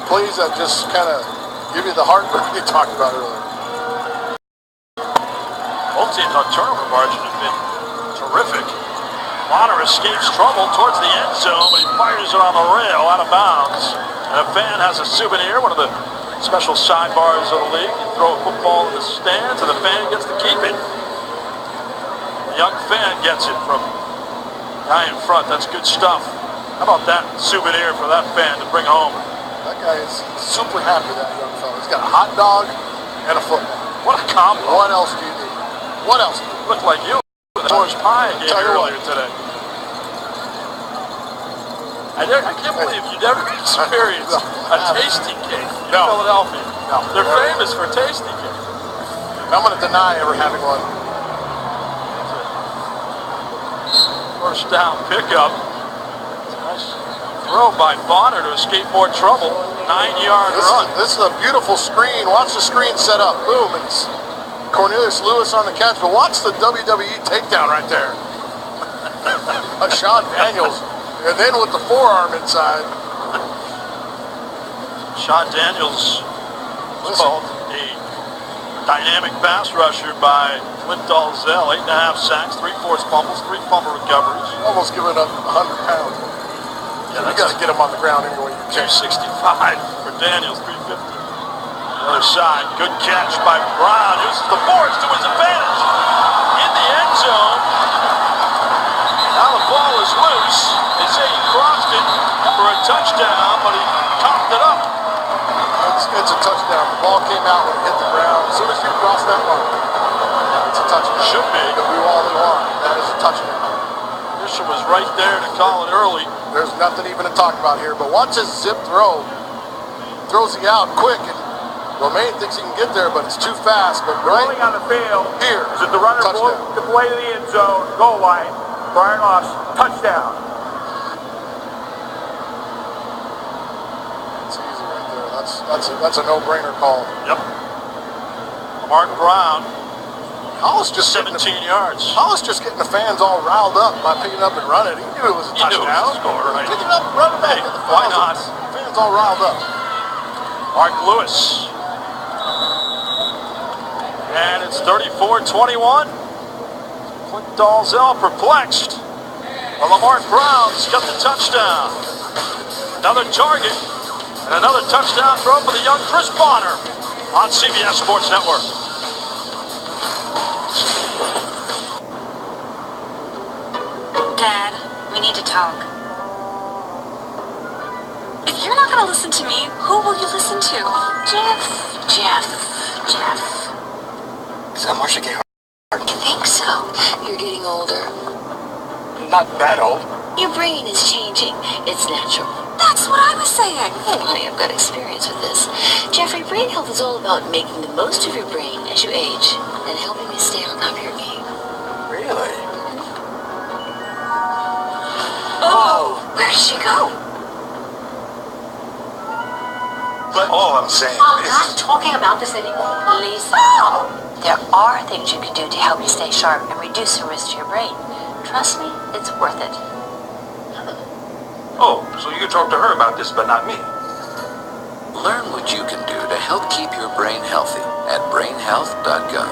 B: plays that just kind of give you the heartburn you talked about earlier.
A: Both teams on turnover margin have been terrific. Bonner escapes trouble towards the end zone, but he fires it on the rail out of bounds. And a fan has a souvenir, one of the special sidebars of the league. You throw a football in the stands, and the fan gets to keep it. The young fan gets it from the guy in front. That's good stuff. How about that souvenir for that fan to bring home?
B: That guy is super happy, that young fella. He's got a hot dog and a football.
A: What a combo.
B: What else do you need? What else?
A: Look like you with the orange pie I gave you earlier today. I can't believe you never experienced a tasty cake in Philadelphia.
B: No.
A: They're famous for tasty cake.
B: I'm going to deny ever having one.
A: First down pickup. Nice throw by Bonner to escape more trouble. 9-yard run.
B: This is a beautiful screen. Watch the screen set up. Boom. It's Cornelius Lewis on the catch, but watch the WWE takedown right there. Sean Daniels. And then with the forearm inside.
A: Sean Daniels was called a dynamic pass rusher by Clint Dalzell. 8.5 sacks, 3 forced fumbles, 3 fumble recoveries.
B: Almost giving up 100 pounds. Yeah, you got to get him on the ground anyway you can.
A: 265 for Daniels, 350. The other side, good catch by Brown. Uses the force to his advantage. In the end zone. Now the ball is loose. They say he crossed it for a touchdown, but he coughed it up.
B: It's a touchdown. The ball came out when it hit the ground. As soon as you cross that line, it's a touchdown.
A: Should be.
B: They can do all they want. That is a touchdown.
A: Bishop was right there to call it early.
B: There's nothing even to talk about here. But watch his zip throw. Throws he out quick. And Romaine thinks he can get there, but it's too fast. But
M: rolling on the field.
B: Here.
M: Is it the runner the play to the end zone, goal line. Brian Ross, touchdown.
B: It's easy right there. That's a no-brainer call.
A: Yep. Mark Brown.
B: Hollis just
A: 17 yards.
B: Hollis just getting the fans all riled up by picking up and running. He knew it was a touchdown.
A: He knew it was a score, right?
B: Pick it up, run it back.
A: Hey, why not?
B: Fans all riled up.
A: Mark Lewis. And it's 34-21. Clint Dalzell perplexed. Well, Lamar Brown's got the touchdown. Another target and another touchdown throw for the young Chris Bonner on CBS Sports Network.
C: Dad, we need to talk. If you're not going to listen to me, who will you listen to? Jeff.
H: Is that Marcia Gay Harden?
C: I think so.
H: You're getting older.
E: not that old.
C: Your brain is changing. It's natural. That's what I was saying. Oh, honey, I've got experience with this. Jeffrey, brain health is all about making the most of your brain as you age and helping you stay on top of your game.
E: Really?
C: Oh, where did she go?
E: But all I'm saying
K: I'm
E: is...
K: not talking about this anymore.
V: Lisa, there are things you can do to help you stay sharp and reduce the risk to your brain. Trust me, it's worth it.
P: Oh, so you talk to her about this, but not me.
D: Learn what you can do to help keep your brain healthy at brainhealth.gov.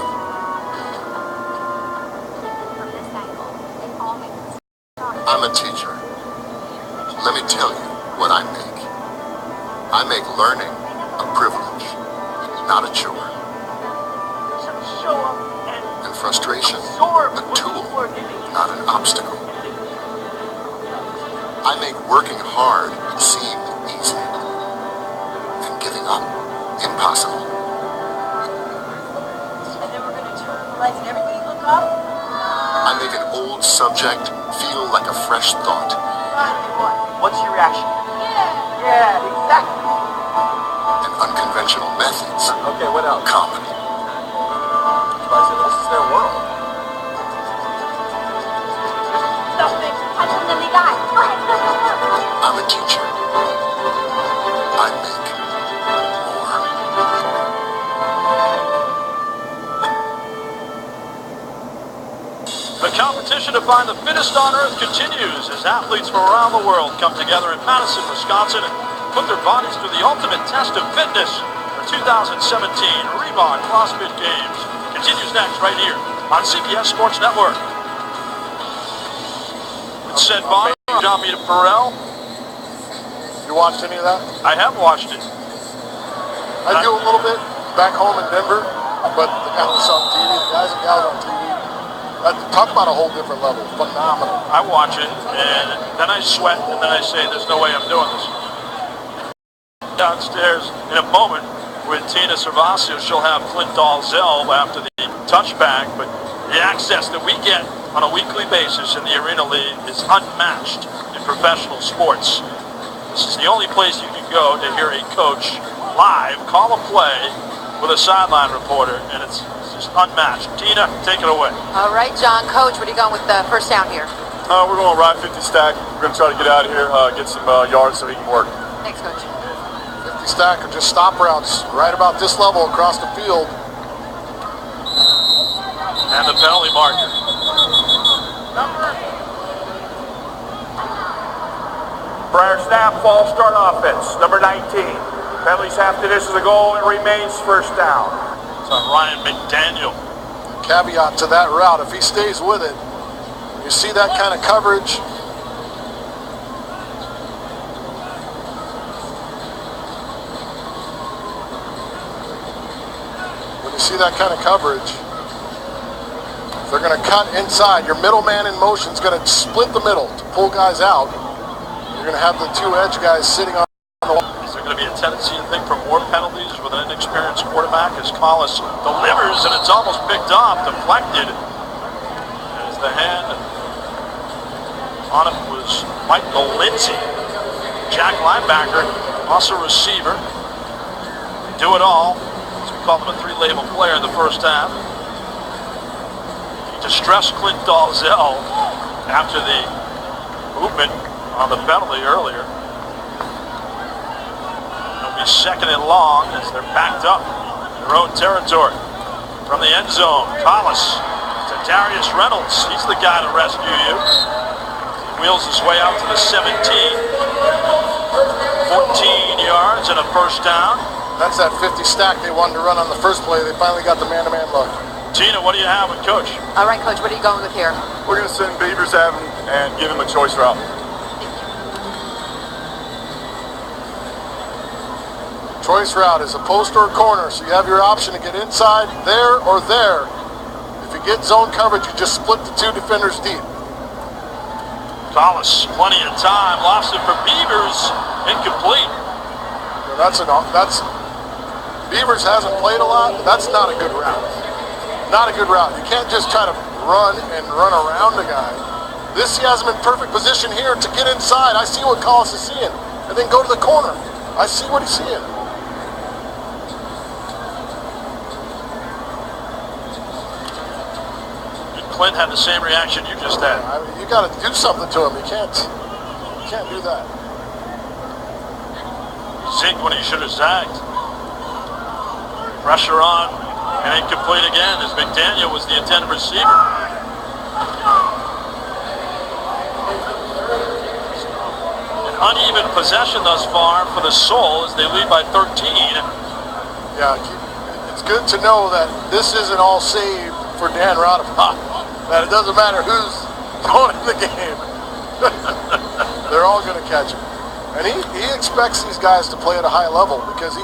B: I'm a teacher. Let me tell you what I make. I make learning a privilege, not a chore. And frustration a tool, not an obstacle. I make working hard seem easy and giving up impossible.
K: And then we're going to turn the lights and everybody look up?
B: I make an old subject feel like a fresh thought.
Q: What's your reaction? Yeah, exactly.
B: And unconventional methods
T: Okay, what else?
B: comedy.
T: I said, this is their world.
B: I'm a teacher. I make more.
A: The competition to find the fittest on earth continues as athletes from around the world come together in Madison, Wisconsin and put their bodies through the ultimate test of fitness. The 2017 Reebok CrossFit Games continues next right here on CBS Sports Network. With said Bonner, John Mita Perrell.
B: You watched any of that?
A: I have watched it.
B: I do a little bit back home in Denver, but the guys on TV, the guys and gals on TV, talk about a whole different level. Phenomenal.
A: I watch it, and then I sweat, and then I say, there's no way I'm doing this. Downstairs in a moment with Tina Servasio, she'll have Clint Dalzell after the touchback, but the access that we get on a weekly basis in the Arena League is unmatched in professional sports. This is the only place you can go to hear a coach live call a play with a sideline reporter, and it's just unmatched. Tina, take it away.
K: All right, John. Coach, what are you going with the first down here?
O: We're going to ride 50 stack. We're going to try to get out of here, get some yards so we can work.
K: Thanks, Coach.
B: 50 stack or just stop routes right about this level across the field.
A: And the penalty marker.
M: Prior snap, false start offense, number 19. Penalties after this is a goal. It remains first down.
A: It's on Ryan McDaniel.
B: Caveat to that route, if he stays with it, you see that kind of coverage. When you see that kind of coverage, they're going to cut inside. Your middleman in motion is going to split the middle to pull guys out. You're going to have the two edge guys sitting on the wall.
A: Is there going to be a tendency to think for more penalties with an inexperienced quarterback as Collis delivers and it's almost picked off, deflected? As the hand on it was Michael Lindsay, Jack linebacker, also receiver. Do it all. So we call him a three-label player in the first half. He distressed Clint Dalzell after the movement on the penalty earlier. It'll be second and long as they're backed up in their own territory. From the end zone, Collis to Darius Reynolds. He's the guy to rescue you. He wheels his way out to the 17. 14 yards and a first down.
B: That's that 50 stack they wanted to run on the first play. They finally got the man-to-man look.
A: Tina, what do you have with Coach?
K: All right, Coach, what are you going with here?
O: We're going to send Beavers at him and give him a choice route.
B: Choice route is a post or a corner, so you have your option to get inside there or there. If you get zone coverage, you just split the two defenders deep.
A: Collis, plenty of time, lost it for Beavers, incomplete.
B: That's Beavers hasn't played a lot. That's not a good route. Not a good route. You can't just try to run and run around a guy. This, he has him in perfect position here to get inside. I see what Collis is seeing. And then go to the corner. I see what he's seeing.
A: Clint had the same reaction you just had.
B: I mean, you got to do something to him. You can't do that.
A: Zigged when he should have zagged. Pressure on and incomplete again as McDaniel was the intended receiver. An uneven possession thus far for the Soul as they lead by 13.
B: Yeah, it's good to know that this isn't all saved for Dan Rodham. That it doesn't matter who's going in the game. They're all going to catch him. And he expects these guys to play at a high level because he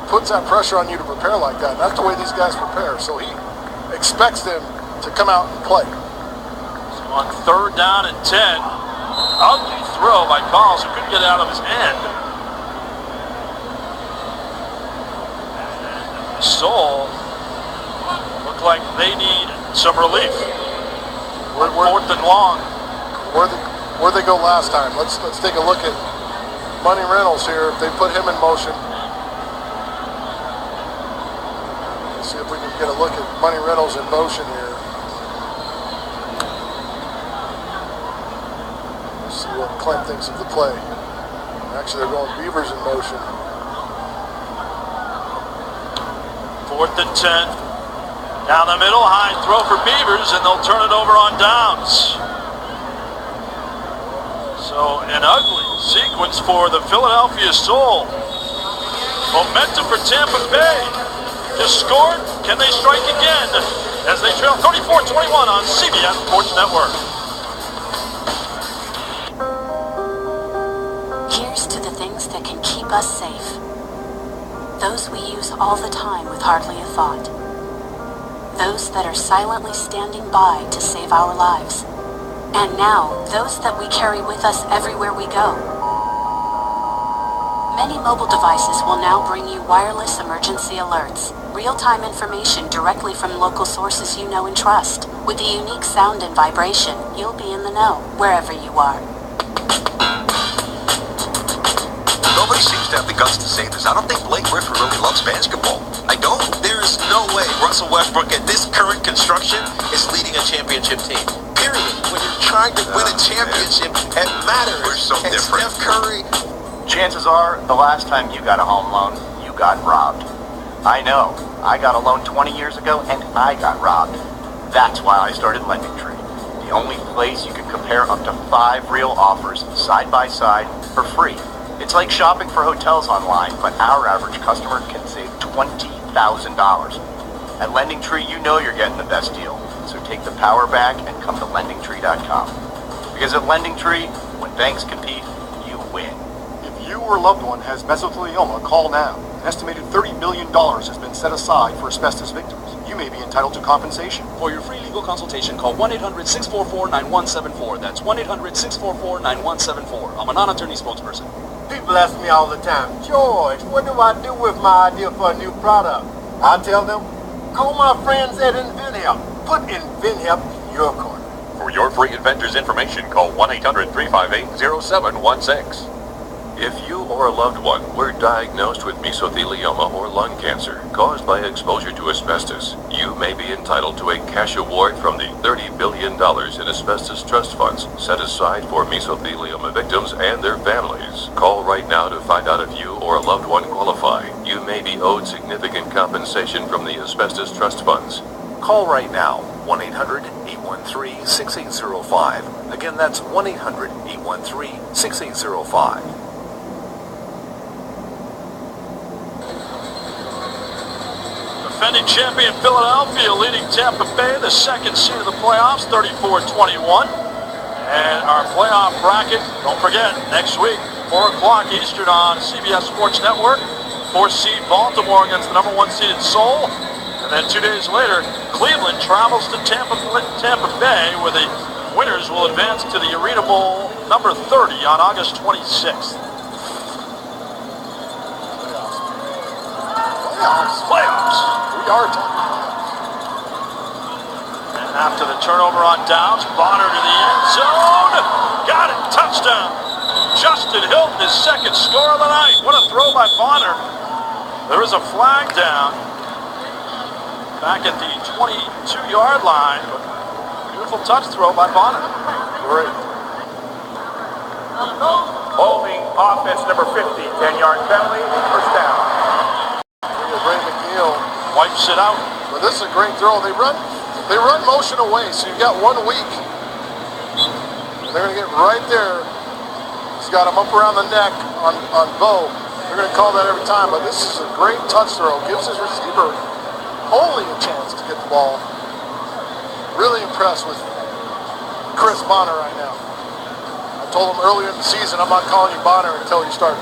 B: puts that pressure on you to prepare like that. And that's the way these guys prepare. So he expects them to come out and play.
A: So on 3rd down and 10, ugly throw by Collins who couldn't get it out of his hand. Soul look like they need some relief.
B: We're
A: 4th and long.
B: Where'd they go last time? Let's take a look at Money Reynolds here. If they put him in motion. Let's see if we can get a look at Money Reynolds in motion here. Let's see what Clint thinks of the play. Actually, they're going Beavers in motion.
A: 4th and 10. Down the middle, high throw for Beavers, and they'll turn it over on downs. So an ugly sequence for the Philadelphia Soul. Momentum for Tampa Bay. Just scored. Can they strike again? As they trail 34-21 on CBS Sports Network.
H: Here's to the things that can keep us safe. Those we use all the time with hardly a thought. Those that are silently standing by to save our lives. And now, those that we carry with us everywhere we go. Many mobile devices will now bring you wireless emergency alerts, real-time information directly from local sources you know and trust. With the unique sound and vibration, you'll be in the know, wherever you are.
J: Nobody seems to have the guts to say this. I don't think Blake Griffin really loves basketball. I don't. There's no way Russell Westbrook at this current construction is leading a championship team. Period. When you're trying to win a championship, it matters. We're so different. Steph Curry.
I: Chances are, the last time you got a home loan, you got robbed. I know. I got a loan 20 years ago, and I got robbed. That's why I started LendingTree. The only place you can compare up to 5 real offers side by side for free. It's like shopping for hotels online, but our average customer can save $20,000. At LendingTree, you know you're getting the best deal. So take the power back and come to LendingTree.com. Because at LendingTree, when banks compete, you win.
L: If you or a loved one has mesothelioma, call now. An estimated $30 million has been set aside for asbestos victims. You may be entitled to compensation.
N: For your free legal consultation, call 1-800-644-9174. That's 1-800-644-9174. I'm a non-attorney spokesperson.
Q: People ask me all the time, George, what do I do with my idea for a new product? I tell them, call my friends at InventHelp. Put InventHelp in your corner.
R: For your free inventor's information, call 1-800-358-0716. If you or a loved one were diagnosed with mesothelioma or lung cancer caused by exposure to asbestos, you may be entitled to a cash award from the $30 billion in asbestos trust funds set aside for mesothelioma victims and their families. Call right now to find out if you or a loved one qualify. You may be owed significant compensation from the asbestos trust funds. Call right now, 1-800-813-6805. Again, that's 1-800-813-6805.
A: Defending champion Philadelphia leading Tampa Bay, the second seed of the playoffs, 34-21. And our playoff bracket, don't forget, next week, 4 o'clock Eastern on CBS Sports Network. 4th seed Baltimore against the number 1 seed in Seoul. And then 2 days later, Cleveland travels to Tampa Bay, where the winners will advance to the Arena Bowl number 30 on August 26th. Playoffs. We are talking playoffs. And After the turnover on downs, Bonner to the end zone. Got it. Touchdown. Justin Hilton, his second score of the night. What a throw by Bonner. There is a flag down back at the 22-yard line. Beautiful touch throw by Bonner.
B: Great.
M: Holding offense number 50, 10-yard penalty, first down.
B: Ray McNeil
A: wipes it out.
B: But this is a great throw. They run motion away, so you've got 1 week. They're going to get right there. He's got him up around the neck on Bo. They're going to call that every time, but this is a great touch throw. Gives his receiver only a chance to get the ball. Really impressed with Chris Bonner right now. I told him earlier in the season, I'm not calling you Bonner until you start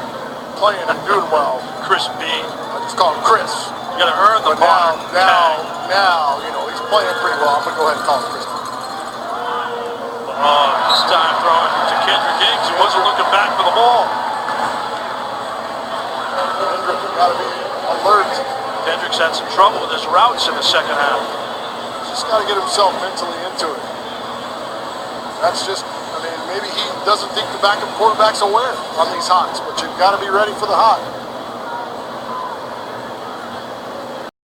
B: playing and doing well.
A: Chris B.
B: I just call him Chris.
A: You got to earn the
B: Bonner.
A: Bonner.
B: Now, you know, he's playing pretty well. I'm going to go ahead and call him Chris.
A: Oh, this time throwing to Kendrick Ings. He wasn't looking back for the ball.
B: Kendrick's got to be alert.
A: Kendrick's had some trouble with his routes in the second half.
B: He's just got to get himself mentally into it. That's just, I mean, maybe he doesn't think the backup quarterback's aware on these hots, but you've got to be ready for the hot.